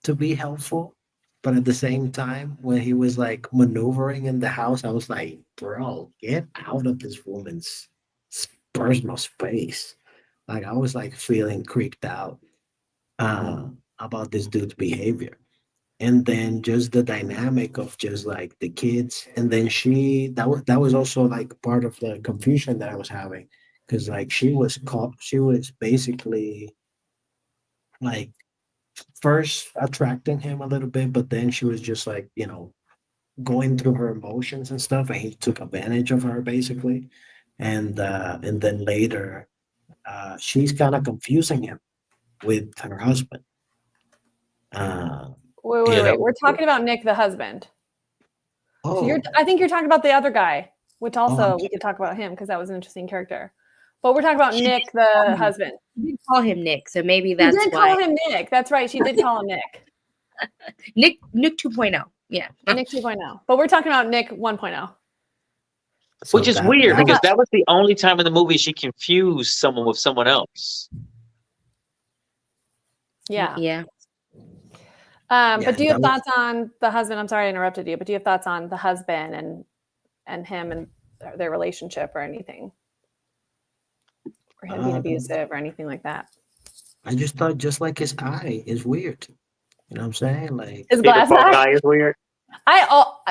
to be helpful, but at the same time, when he was like maneuvering in the house, I was like, bro, get out of this woman's personal space. Like I was like feeling creeped out about this dude's behavior. And then just the dynamic of just like the kids, and then that was also like part of the confusion that I was having, because like she was basically like first attracting him a little bit, but then she was just like, going through her emotions and stuff, and he took advantage of her basically. And then later, she's kind of confusing him with her husband. Uh, Wait. and We're talking about Nick, the husband. So oh, I think you're talking about the other guy, which oh, I'm also we could talk about him because that was an interesting character. But we're talking about She Nick, did the husband. call him Nick, so maybe She that's did why. call him Nick. That's right. She did call him Nick. Nick 2.0. Yeah. Nick 2.0. But we're talking about Nick 1.0. so Which is weird that because was that was the only time in the movie she confused someone with someone else. Yeah. Yeah. But do you have that was thoughts on the husband? I'm sorry I interrupted you, but do you have thoughts on the husband and him and their relationship or anything? Or him being um, abusive or anything like that? I just thought just like his eye is weird. You know what I'm saying? Like, His Peter glass Falk eye? eye is weird.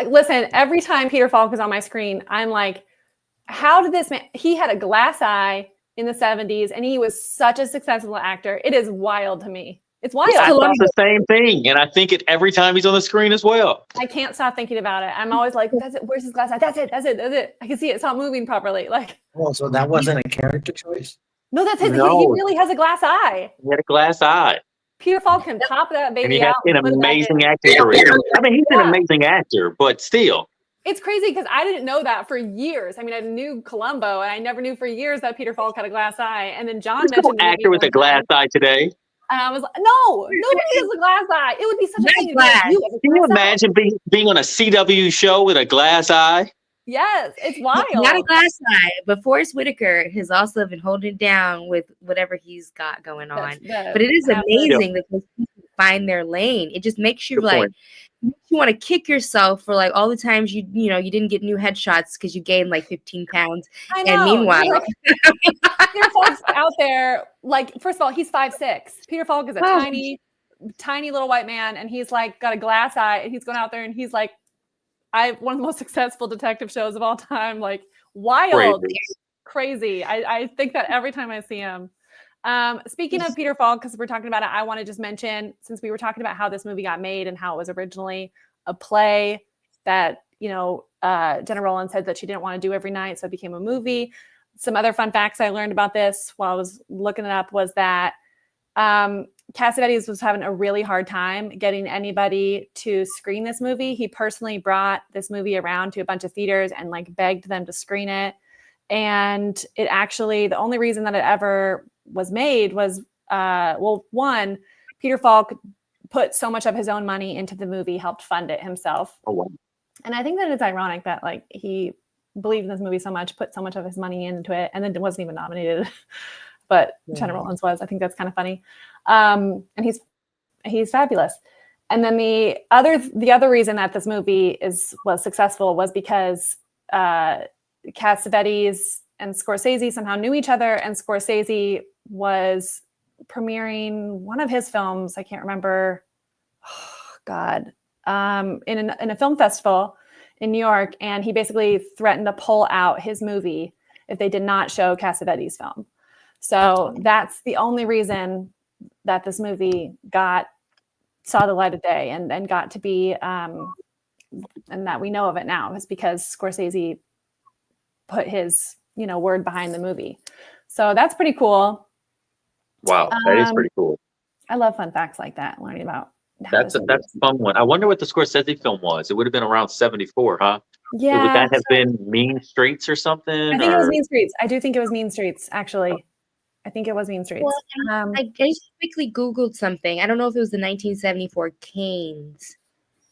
Listen, every time Peter Falk is on my screen, I'm like, how did this man? He had a glass eye in the 70s and he was such a successful actor. It is wild to me. It's wild. I thought Colombo. the same thing, and I think it every time he's on the screen as well. I can't stop thinking about it. I'm always like, that's it. Where's his glass eye? That's it. That's it. That's it. I can see it. It's not moving properly. Like, Oh, so that wasn't a character choice? no, that's his. He No. really has a glass eye. He had a glass eye, Peter Falk can pop that and baby he has out an and put it back amazing in. acting career. I mean, he's an Yeah. amazing actor, but still. It's crazy because I didn't know that for years. I mean, I knew Columbo, and I never knew for years that Peter Falk had a glass eye. And then John There's no mentioned the actor movie with a one glass time, eye today. and I was like, no, nobody has a glass eye. It would be such a Not thing. to be like, glass. you have a Can you glass eye? imagine being on a CW show with a glass eye? Yes, it's wild. Not a glass eye, but Forrest Whitaker has also been holding it down with whatever he's got going on. But it is amazing that those people find their lane. It just makes you Good like point. makes you want to kick yourself for like all the times you didn't get new headshots because you gained like 15 pounds. I know. And meanwhile, Peter Falk's out there, like, first of all, he's 5'6". Peter Falk is a Oh. tiny little white man, and he's like got a glass eye, and he's going out there and he's like, one of the most successful detective shows of all time. Like, wild, crazy. I think that every time I see him. Speaking of Peter Falk, because we're talking about it, I want to just mention, since we were talking about how this movie got made and how it was originally a play that, Gena Rowlands said that she didn't want to do every night, so it became a movie. Some other fun facts I learned about this while I was looking it up was that Cassavetes was having a really hard time getting anybody to screen this movie. He personally brought this movie around to a bunch of theaters and like begged them to screen it. And it actually, the only reason that it ever was made was, one, Peter Falk put so much of his own money into the movie, helped fund it himself. Oh, wow. And I think that it's ironic that like he believed in this movie so much, put so much of his money into it, and then it wasn't even nominated. But Gena Rowlands was. I think that's kind of funny. And he's fabulous. And then the other reason that this movie was successful was because Cassavetes and Scorsese somehow knew each other, and Scorsese was premiering one of his films. I can't remember. Oh, God. In a film festival in New York, and he basically threatened to pull out his movie if they did not show Cassavetes' film. So that's the only reason that this movie saw the light of day and got to be, and that we know of it now, is because Scorsese put his, word behind the movie. So that's pretty cool. Wow, that is pretty cool. I love fun facts like that, learning about. That's a fun one. I wonder what the Scorsese film was. It would have been around 74, huh? Yeah. Would that have been Mean Streets or something? I think it was Mean Streets. I do think it was Mean Streets, actually. I think it was Mean Streets. Well, I just quickly Googled something. I don't know if it was the 1974 Canes.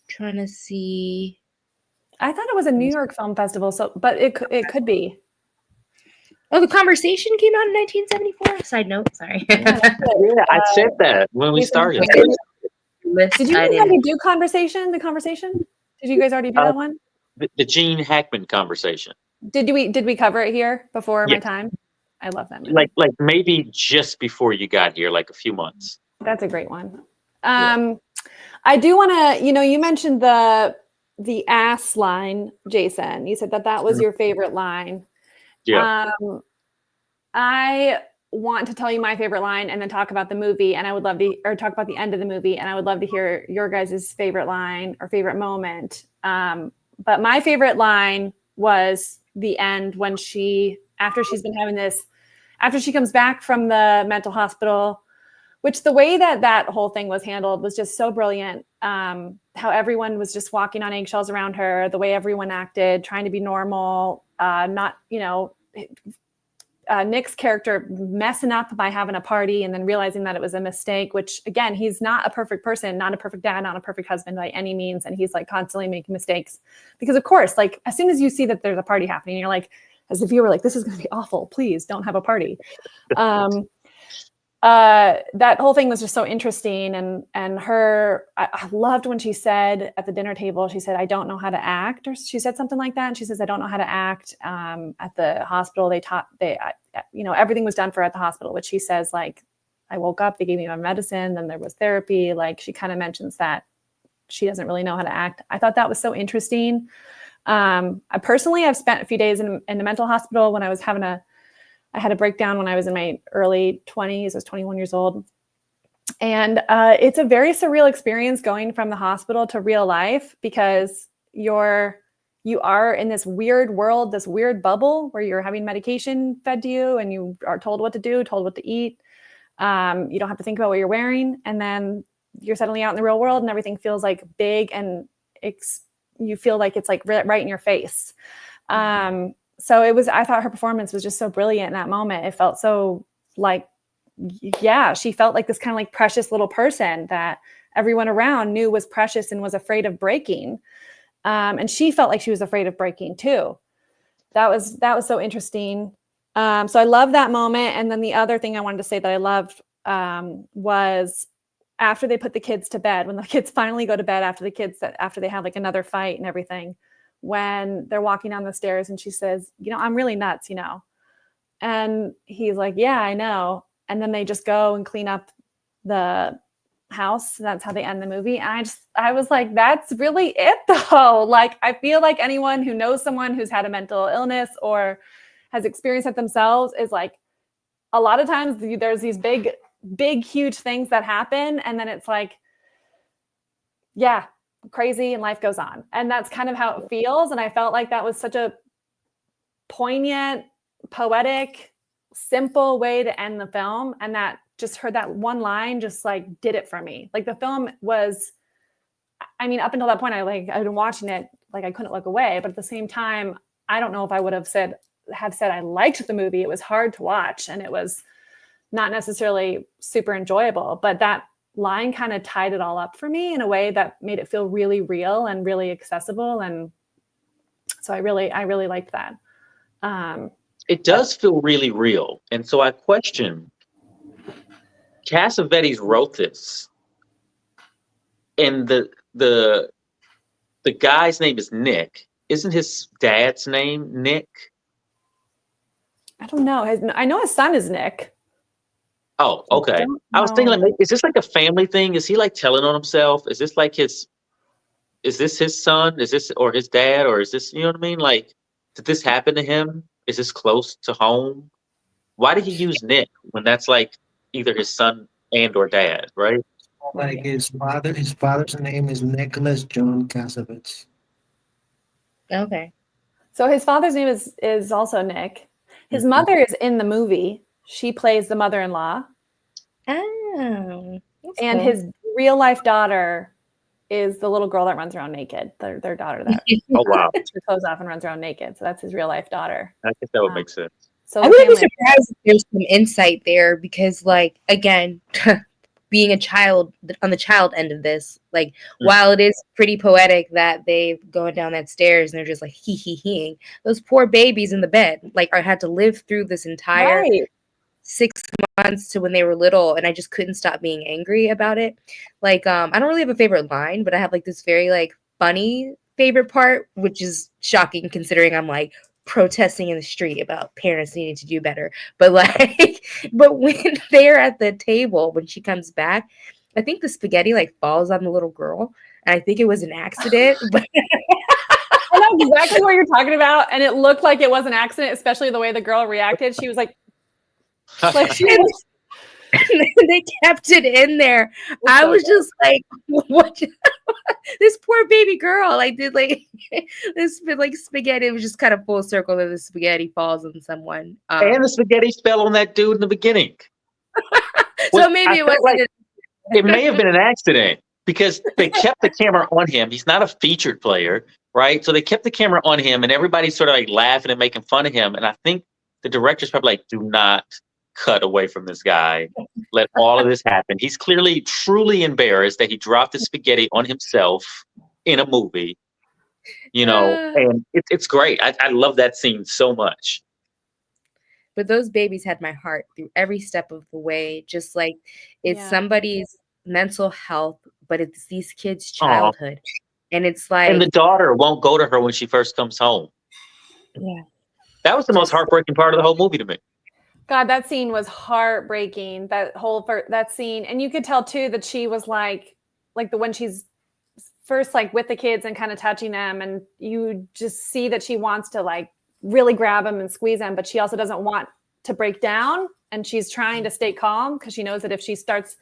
Trying to see. I thought it was a New York Film Festival, but it could be. Oh, The Conversation came out in 1974. Side note, sorry. Yeah, I said that when we started. Did you guys already do The Conversation? Did you guys already do that one? The Gene Hackman Conversation. Did we cover it here before my time? I love that movie. Like maybe just before you got here, like a few months. That's a great one. I do want to, you mentioned the ass line, Jason. You said that was your favorite line. Yeah. I want to tell you my favorite line and then talk about the movie, and I would love to, or talk about the end of the movie, and I would love to hear your guys' favorite line or favorite moment. But my favorite line was the end when after she comes back from the mental hospital, which the way that whole thing was handled was just so brilliant. How everyone was just walking on eggshells around her, the way everyone acted, trying to be normal, not, Nick's character messing up by having a party and then realizing that it was a mistake, which again, he's not a perfect person, not a perfect dad, not a perfect husband by any means. And he's like constantly making mistakes because of course, like as soon as you see that there's a party happening, you're like, as if you were like, this is going to be awful. Please don't have a party. That whole thing was just so interesting. And I loved when she said at the dinner table, she said, I don't know how to act, or she said something like that. And she says, I don't know how to act. At the hospital, everything was done for her at the hospital, which she says, like, I woke up, they gave me my medicine, then there was therapy. Like she kind of mentions that she doesn't really know how to act. I thought that was so interesting. I've spent a few days in the mental hospital when I had a breakdown when I was in my early 20s. I was 21 years old. And it's a very surreal experience going from the hospital to real life, because you are in this weird world, this weird bubble where you're having medication fed to you and you are told what to do, told what to eat. You don't have to think about what you're wearing. And then you're suddenly out in the real world and everything feels like big, and you feel like it's like right in your face. So I thought her performance was just so brilliant in that moment. It felt so like, yeah, she felt like this kind of like precious little person that everyone around knew was precious and was afraid of breaking. And she felt like she was afraid of breaking too. That was so interesting. So I love that moment. And then the other thing I wanted to say that I loved was after they put the kids to bed, when the kids finally go to bed after they have like another fight and everything, when they're walking down the stairs and she says, I'm really nuts, and he's like, yeah, I know. And then they just go and clean up the house. That's how they end the movie. And I was like, that's really it though. Like, I feel like anyone who knows someone who's had a mental illness or has experienced it themselves is like, a lot of times there's these big, huge things that happen. And then it's like, yeah, crazy, and life goes on. And that's kind of how it feels. And I felt like that was such a poignant, poetic, simple way to end the film. And that just heard that one line just like did it for me. Like the film was, I mean, up until that point, I'd been watching it, like I couldn't look away. But at the same time, I don't know if I would have said I liked the movie. It was hard to watch and it was not necessarily super enjoyable, but that line kind of tied it all up for me in a way that made it feel really real and really accessible. And so I really liked that. It does feel really real. And so I question, Cassavetes wrote this, and the guy's name is Nick. Isn't his dad's name Nick? I don't know. I know his son is Nick. Oh, okay. I was thinking, like, is this like a family thing? Is he like telling on himself? Is this like is this his son? Is this, or his dad? Or is this, you know what I mean? Like, did this happen to him? Is this close to home? Why did he use Nick when that's like either his son and or dad, right? Like his father's name is Nicholas John Cassavetes. Okay. So his father's name is also Nick. His mother is in the movie. She plays the mother-in-law. Oh. And cool. his real life daughter is the little girl that runs around naked. Their daughter that Oh wow, takes her clothes off and runs around naked. So that's his real life daughter. I guess that would make sense. So I wouldn't be surprised if there's some insight there because, like, again, being a child on the child end of this, like, while it is pretty poetic that they going down that stairs and they're just like hee, those poor babies in the bed, like, had to live through this entire 6 months to when they were little, and I just couldn't stop being angry about it. Like, I don't really have a favorite line, but I have like this very like funny favorite part, which is shocking considering I'm like protesting in the street about parents needing to do better. But like, but when they're at the table, when she comes back, I think the spaghetti like falls on the little girl, and I think it was an accident. But I know exactly what you're talking about, and it looked like it was an accident, especially the way the girl reacted. She was like she was, they kept it in there. I was just like, what? This poor baby girl. I did like this like spaghetti. It was just kind of full circle that the spaghetti falls on someone. And the spaghetti fell on that dude in the beginning. So maybe it wasn't. Like, it may have been an accident because they kept the camera on him. He's not a featured player, right? So they kept the camera on him, and everybody's sort of like laughing and making fun of him. And I think the director's probably like, do not cut away from this guy. Let all of this happen. He's clearly truly embarrassed that he dropped the spaghetti on himself in a movie, and it's great. I love that scene so much. But those babies had my heart through every step of the way. Just like it's somebody's mental health, but it's these kids' childhood. And it's like, and the daughter won't go to her when she first comes home. Yeah. That was the most heartbreaking part of the whole movie to me. God, that scene was heartbreaking. That scene, and you could tell too that she was like when she's first like with the kids and kind of touching them, and you just see that she wants to like really grab them and squeeze them, but she also doesn't want to break down, and she's trying to stay calm because she knows that if she starts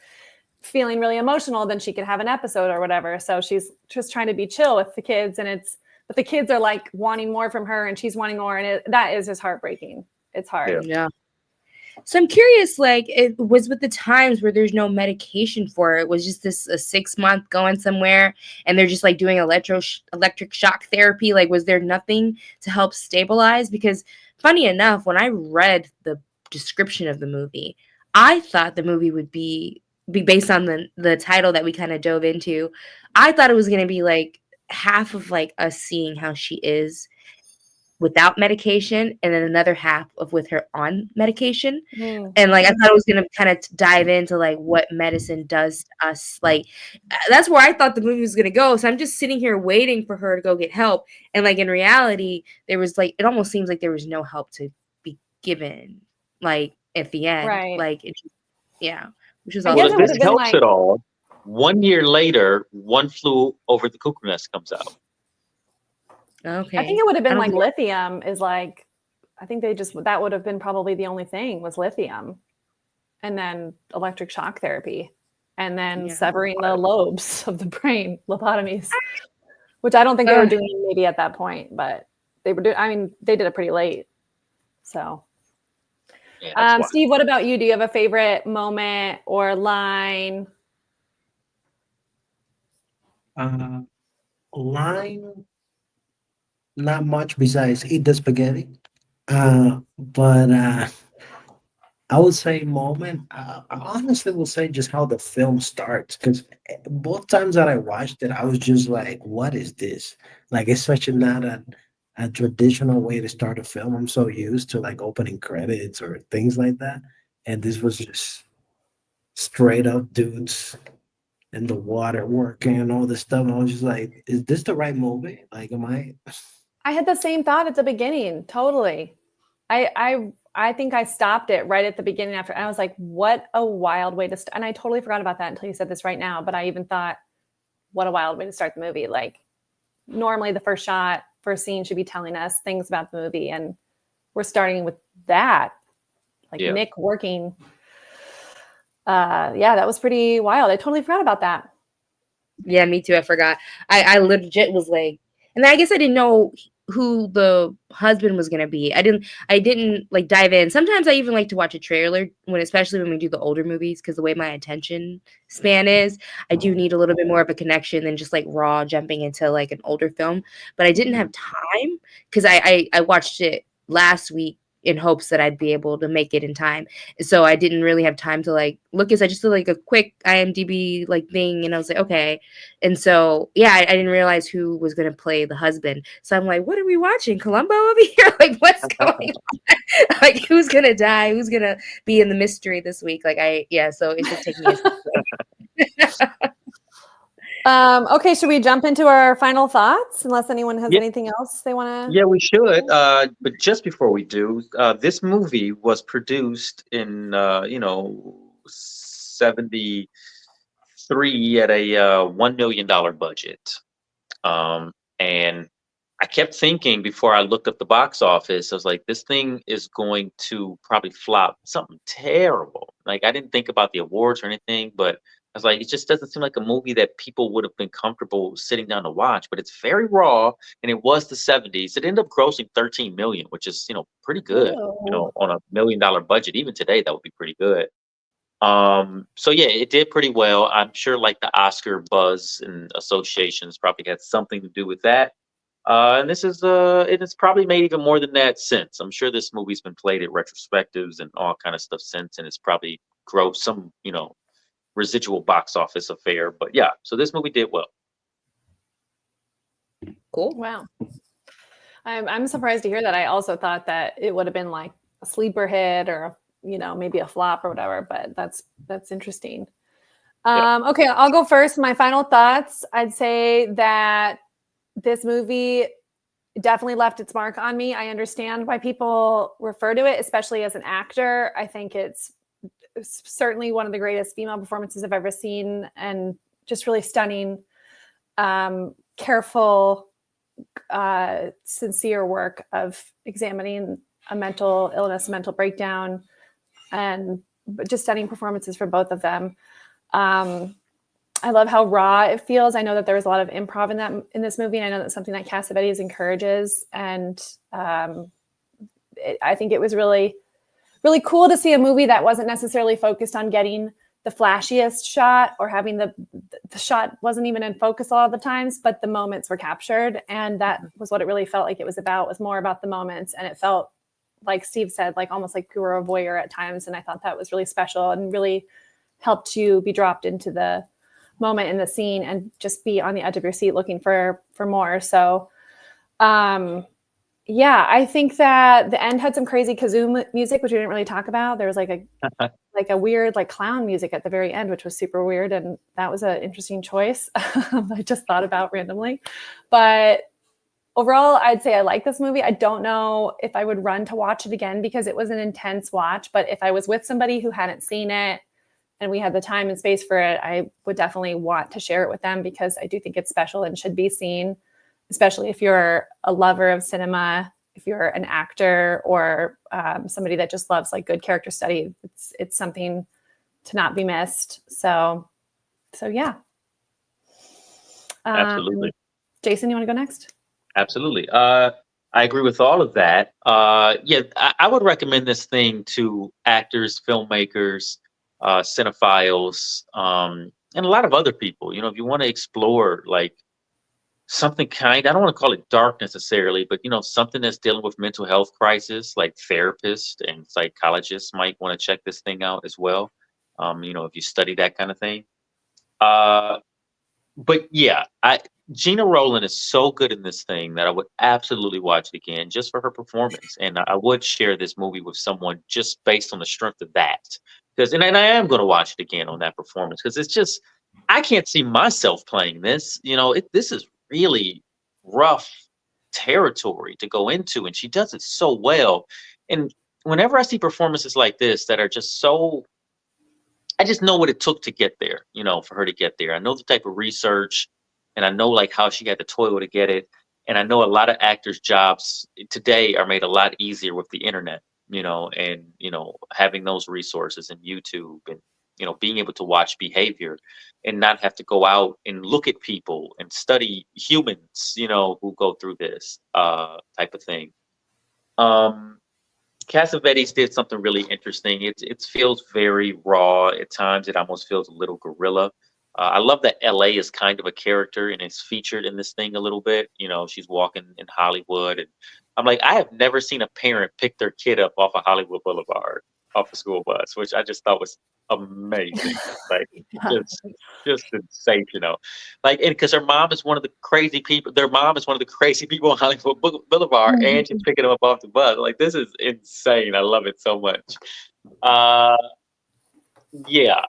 feeling really emotional, then she could have an episode or whatever. So she's just trying to be chill with the kids, but the kids are like wanting more from her and she's wanting more. And that is just heartbreaking. It's hard. Yeah. So I'm curious, like, it was with the times where there's no medication for it. It was just this a 6-month going somewhere and they're just like doing electric shock therapy. Like, was there nothing to help stabilize? Because funny enough, when I read the description of the movie, I thought the movie would be based on the title that we kind of dove into. I thought it was going to be like half of like us seeing how she is without medication and then another half of with her on medication. And like I thought it was gonna kind of dive into like what medicine does to us. Like that's where I thought the movie was gonna go. So I'm just sitting here waiting for her to go get help. And like in reality, there was like it almost seems like there was no help to be given. Like at the end, Right. like it, yeah, which was I all. guess Well, it if would this have been helps like, at all, 1 year later, One Flew Over the Cuckoo Nest comes out. Okay. I think it would have I been don't like think- lithium is like, I think that would have been probably the only thing was lithium and then electric shock therapy and then Yeah. severing the lobes of the brain, lobotomies, which I don't think they were doing maybe at that point, but they were doing, I mean, they did it pretty late. So, Yeah, that's why. Steve, what about you? Do you have a favorite moment or line? Line, not much besides eat the spaghetti. But I would say moment. I honestly will say just how the film starts because both times that I watched it, I was just like, "What is this?" Like it's such not a traditional way to start a film. I'm so used to like opening credits or things like that, and this was just straight up dudes in the water working and all this stuff. And I was just like, "Is this the right movie? Like, am I?" I had the same thought at the beginning. Totally. I think I stopped it right at the beginning after. I was like, what a wild way to start. And I totally forgot about that until you said this right now. But I even thought, what a wild way to start the movie. Like normally the first scene should be telling us things about the movie. And we're starting with that. Like Yeah. Nick working. Yeah, that was pretty wild. I totally forgot about that. Yeah, me too. I forgot. I legit was like, and I guess I didn't know who the husband was gonna be. I didn't like dive in. Sometimes I even like to watch a trailer especially when we do the older movies, because the way my attention span is, I do need a little bit more of a connection than just like raw jumping into like an older film. But I didn't have time because I watched it last week in hopes that I'd be able to make it in time. So I didn't really have time to like look. I just did like a quick IMDb like thing, and I was like, okay. And so yeah, I didn't realize who was gonna play the husband. So I'm like, what are we watching? Columbo over here? Like, what's going on? Like, who's gonna die? Who's gonna be in the mystery this week? Like, so it did take me a second. Okay, should we jump into our final thoughts? Unless anyone has Yeah. anything else they want to. Yeah, we should. But just before we do, this movie was produced in 73 at a $1 million budget. And I kept thinking before I looked up the box office, I was like, this thing is going to probably flop something terrible. Like I didn't think about the awards or anything, but I was like, it just doesn't seem like a movie that people would have been comfortable sitting down to watch. But it's very raw, and it was the 70s. It ended up grossing 13 million, which is pretty good. On a $1 million budget, even today that would be pretty good. So yeah, it did pretty well. I'm sure like the Oscar buzz and associations probably had something to do with that. And it's probably made even more than that since. I'm sure this movie's been played at retrospectives and all kind of stuff since, and it's probably grossed some, residual box office affair. But yeah, so this movie did well. Cool. Wow. I'm surprised to hear that. I also thought that it would have been like a sleeper hit or maybe a flop or whatever, but that's interesting. Okay, I'll go first. My final thoughts. I'd say that this movie definitely left its mark on me. I understand why people refer to it, especially as an actor. I think it's certainly one of the greatest female performances I've ever seen, and just really stunning, careful, sincere work of examining a mental illness, mental breakdown, and just stunning performances from both of them. Um, I love how raw it feels. I know that there was a lot of improv in this movie, and I know that's something that Cassavetes encourages. And I think it was really, really cool to see a movie that wasn't necessarily focused on getting the flashiest shot or having the shot wasn't even in focus a lot of the times, but the moments were captured. And that was what it really felt like it was about, was more about the moments. And it felt, like Steve said, like almost like you were a voyeur at times. And I thought that was really special and really helped you be dropped into the moment in the scene and just be on the edge of your seat looking for more. So yeah, I think that the end had some crazy kazoo music, which we didn't really talk about. There was like a weird like clown music at the very end, which was super weird, and that was an interesting choice. I just thought about randomly, but overall, I'd say I like this movie. I don't know if I would run to watch it again because it was an intense watch. But if I was with somebody who hadn't seen it and we had the time and space for it, I would definitely want to share it with them because I do think it's special and should be seen, especially if you're a lover of cinema, if you're an actor or somebody that just loves like good character study. It's something to not be missed. So yeah. Absolutely. Jason, you want to go next? Absolutely. I agree with all of that. Yeah, I would recommend this thing to actors, filmmakers, cinephiles, and a lot of other people. You know, if you want to explore like something kind, I don't want to call it dark necessarily, but you know, something that's dealing with mental health crisis, like therapists and psychologists might want to check this thing out as well. You know, if you study that kind of thing. Uh, but yeah, Gena Rowland is so good in this thing that I would absolutely watch it again just for her performance, and I would share this movie with someone just based on the strength of that. Because and I am going to watch it again on that performance because it's just I can't see myself playing this. You know, this is really rough territory to go into, and she does it so well. And whenever I see performances like this that are just so I just know what it took to get there, you know, for her to get there. I know the type of research and I know like how she had to toil to get it. And I know a lot of actors' jobs today are made a lot easier with the internet, you know, and you know, having those resources and YouTube and you know, being able to watch behavior and not have to go out and look at people and study humans, you know, who go through this type of thing. Um Cassavetes did something really interesting. It feels very raw at times. It almost feels a little guerrilla. I love that LA is kind of a character and it's featured in this thing a little bit. You know, she's walking in Hollywood, and I'm like, I have never seen a parent pick their kid up off of Hollywood Boulevard off a school bus, which I just thought was amazing. Like just just sensational. Like, and because her mom is one of the crazy people, their mom is one of the crazy people on Hollywood Boulevard, and she's picking them up off the bus. Like, this is insane. I love it so much. Uh, yeah,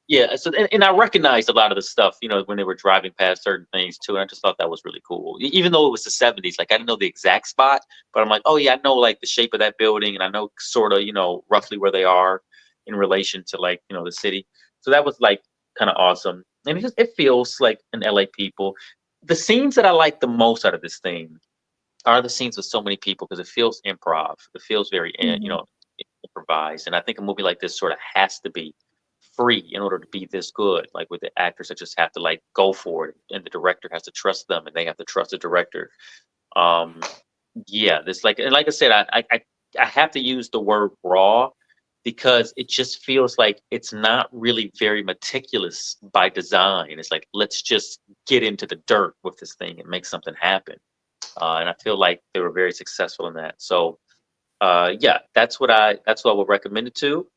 yeah. So, and I recognized a lot of the stuff, you know, when they were driving past certain things too. And I just thought that was really cool. Even though it was the '70s, like I didn't know the exact spot, but I'm like, oh yeah, I know like the shape of that building, and I know sort of, you know, roughly where they are in relation to like, you know, the city. So that was like kind of awesome, and it feels like an LA people. The scenes that I like the most out of this thing are the scenes with so many people because it feels improv. It feels very, you know, improvised. And I think a movie like this sort of has to be free in order to be this good. Like with the actors that just have to like go for it, and the director has to trust them, and they have to trust the director. Um, yeah, this like and like I said, I have to use the word raw because it just feels like it's not really very meticulous by design. It's like let's just get into the dirt with this thing and make something happen. And I feel like they were very successful in that. So yeah, that's what I would recommend it to.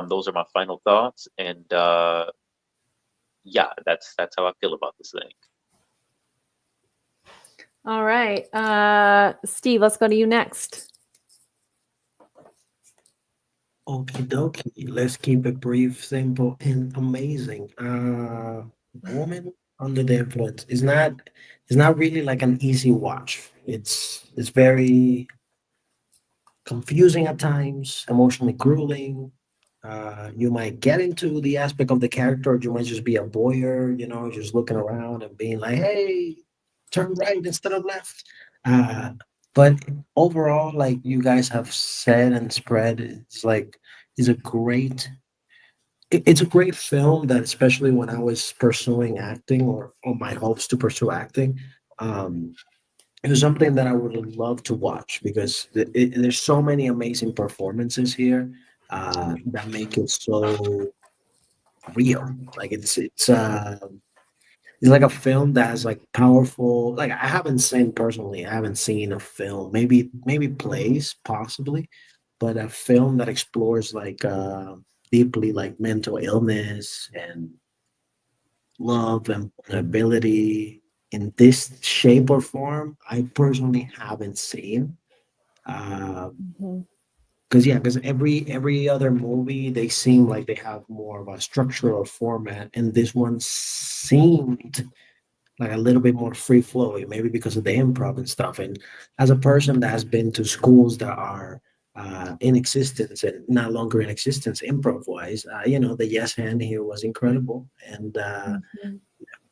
Those are my final thoughts, and yeah, that's how I feel about this thing. All right. Steve, let's go to you next. Okie dokie. Let's keep it brief, simple, and amazing. Woman under the influence is not really like an easy watch. It's very confusing at times, emotionally grueling. You might get into the aspect of the character, or you might just be a voyeur, you know, just looking around and being like, "Hey, turn right instead of left." Uh, but overall, like you guys have said and spread, it's like it's a great it's a great film that, especially when I was pursuing acting or on my hopes to pursue acting, um, it was something that I would love to watch because there's so many amazing performances here that make it so real. Like it's like a film that has like powerful. Like I haven't seen personally, I haven't seen a film. Maybe plays possibly, but a film that explores like deeply like mental illness and love and vulnerability in this shape or form. I personally haven't seen. Mhm. Because yeah, because every other movie they seem like they have more of a structure or format, and this one seemed like a little bit more free flowing, maybe because of the improv and stuff. And as a person that has been to schools that are in existence and not longer in existence, improv wise, the yes hand here was incredible, and Mhm.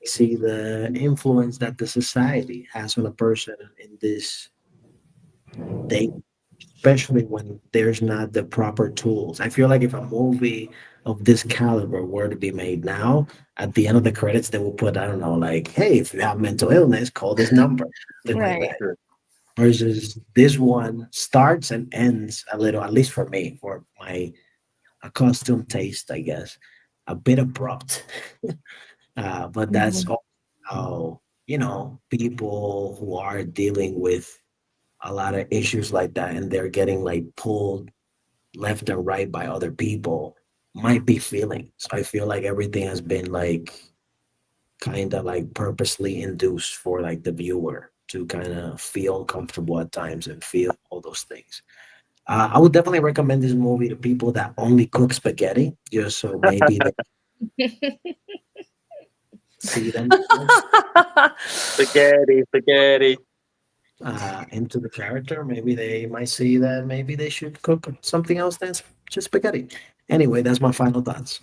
see the influence that the society has on a person in this day, especially when there's not the proper tools. I feel like if a movie of this caliber were to be made now, at the end of the credits, they will put, I don't know, like, hey, if you have mental illness, call this number, something like Right. that. Versus this one starts and ends a little, at least for me, for my accustomed taste, I guess, a bit abrupt. But that's Mhm. all how, people who are dealing with a lot of issues like that and they're getting like pulled left and right by other people might be feeling. So I feel like everything has been like kind of like purposely induced for like the viewer to kind of feel uncomfortable at times and feel all those things. I would definitely recommend this movie to people that only cook spaghetti, just so maybe they see themselves Spaghetti, spaghetti. into the character. Maybe they might see that maybe they should cook something else that's just spaghetti. Anyway, that's my final thoughts.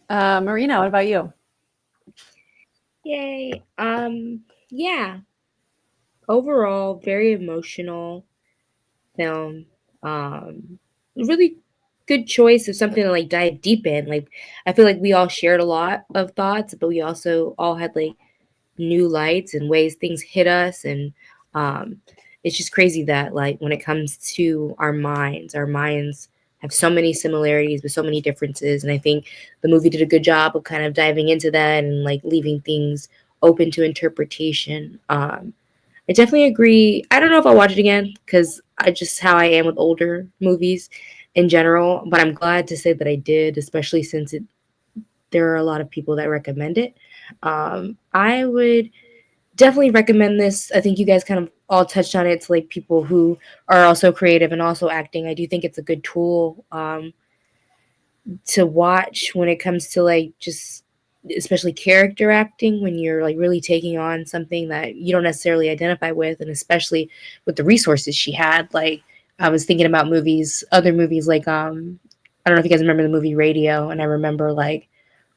Marina, what about you? Yay. Yeah. Overall, very emotional film. Really good choice of something to like dive deep in. Like I feel like we all shared a lot of thoughts, but we also all had like new lights and ways things hit us. And um it's just crazy that like when it comes to our minds have so many similarities but so many differences. And I think the movie did a good job of kind of diving into that and like leaving things open to interpretation. I definitely agree. I don't know if I'll watch it again because I just how I am with older movies in general, but I'm glad to say that I did, especially since there are a lot of people that recommend it. I would definitely recommend this. I think you guys kind of all touched on it to like people who are also creative and also acting. I do think it's a good tool to watch when it comes to like just especially character acting when you're like really taking on something that you don't necessarily identify with, and especially with the resources she had. Like I was thinking about other movies like I don't know if you guys remember the movie Radio, and I remember like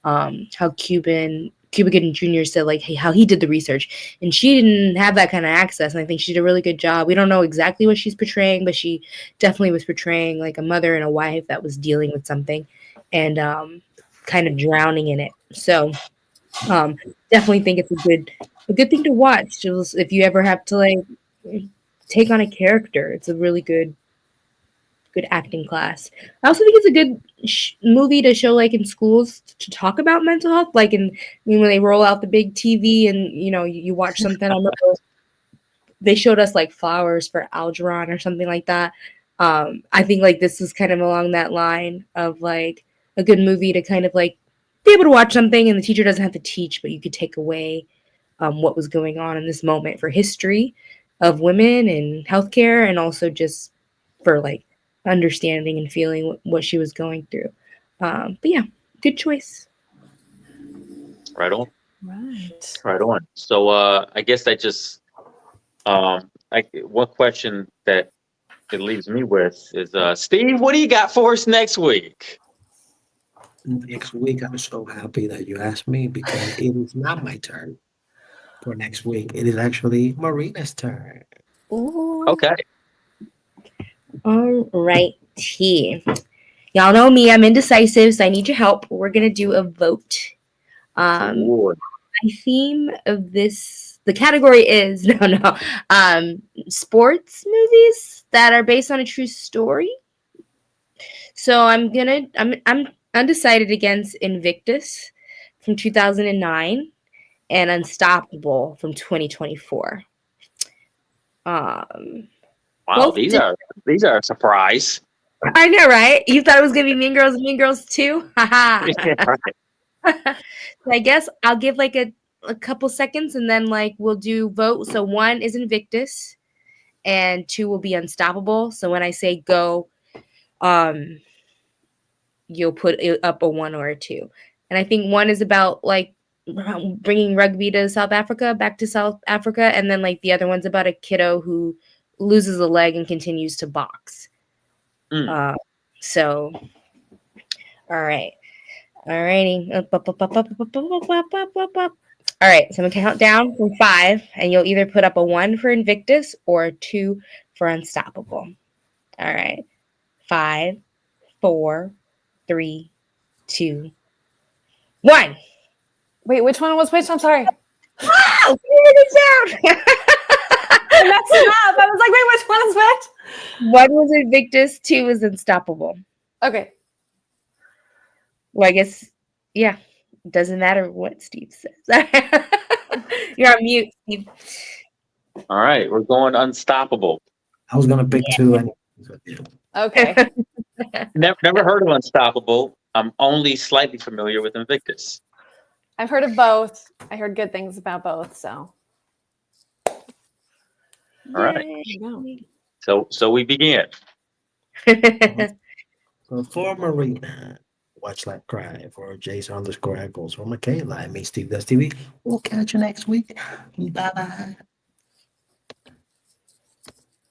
how Cuba Gooding Jr. said like hey, how he did the research, and she didn't have that kind of access. And I think she did a really good job. We don't know exactly what she's portraying, but she definitely was portraying like a mother and a wife that was dealing with something, and kind of drowning in it. So um, definitely think it's a good thing to watch. Just if you ever have to like take on a character, it's a really good acting class. I also think it's a good movie to show like in schools to talk about mental health. Like when they roll out the big TV and you watch something. I remember they showed us like flowers for Algernon or something like that. I think like this is kind of along that line of like a good movie to kind of like be able to watch something and the teacher doesn't have to teach, but you could take away what was going on in this moment for history of women and healthcare, and also just for like understanding and feeling what she was going through. But yeah, good choice. Right on. Right. Right on. So I guess that just one question that it leaves me with is Steve, what do you got for us next week? Next week, I'm so happy that you asked me because it is not my turn for next week. It is actually Marina's turn. Ooh. Okay. All right, T. Y'all know me, I'm indecisive, so I need your help. We're gonna do a vote. Sure. My theme of this, the category is sports movies that are based on a true story. So I'm undecided against Invictus from 2009 and Unstoppable from 2024. Wow, Both these are a surprise. I know, right? You thought it was gonna be Mean Girls and Mean Girls 2? Haha. Yeah, right. So I guess I'll give like a couple seconds and then like we'll do vote. So 1 is Invictus and 2 will be Unstoppable. So when I say go, um, you'll put it up a 1 or a 2. And I think 1 is about like bringing rugby to South Africa, back to South Africa, and then like the other one's about a kiddo who loses a leg and continues to box. Mm. So, all right. Alrighty. All right, so I'm gonna count down from 5, and you'll either put up a 1 for Invictus or a 2 for Unstoppable. All right, 5, 4, 3, 2, 1. Wait, which one was which? I'm sorry. Wow, figure this out. I messed it up. I was like, wait, which one is which? 1 was Invictus, 2 was Unstoppable. Okay. Well, I guess, yeah, it doesn't matter what Steve says. You're on mute, Steve. All right, we're going Unstoppable. I was gonna pick 2 and Okay. Never heard of Unstoppable. I'm only slightly familiar with Invictus. I've heard of both. I heard good things about both. So. All right. There you So we begin. So for Marina, Watch Like Cry, for Jason _Eccles, for Michaela, I mean Steve Does TV. We'll catch you next week. Bye bye.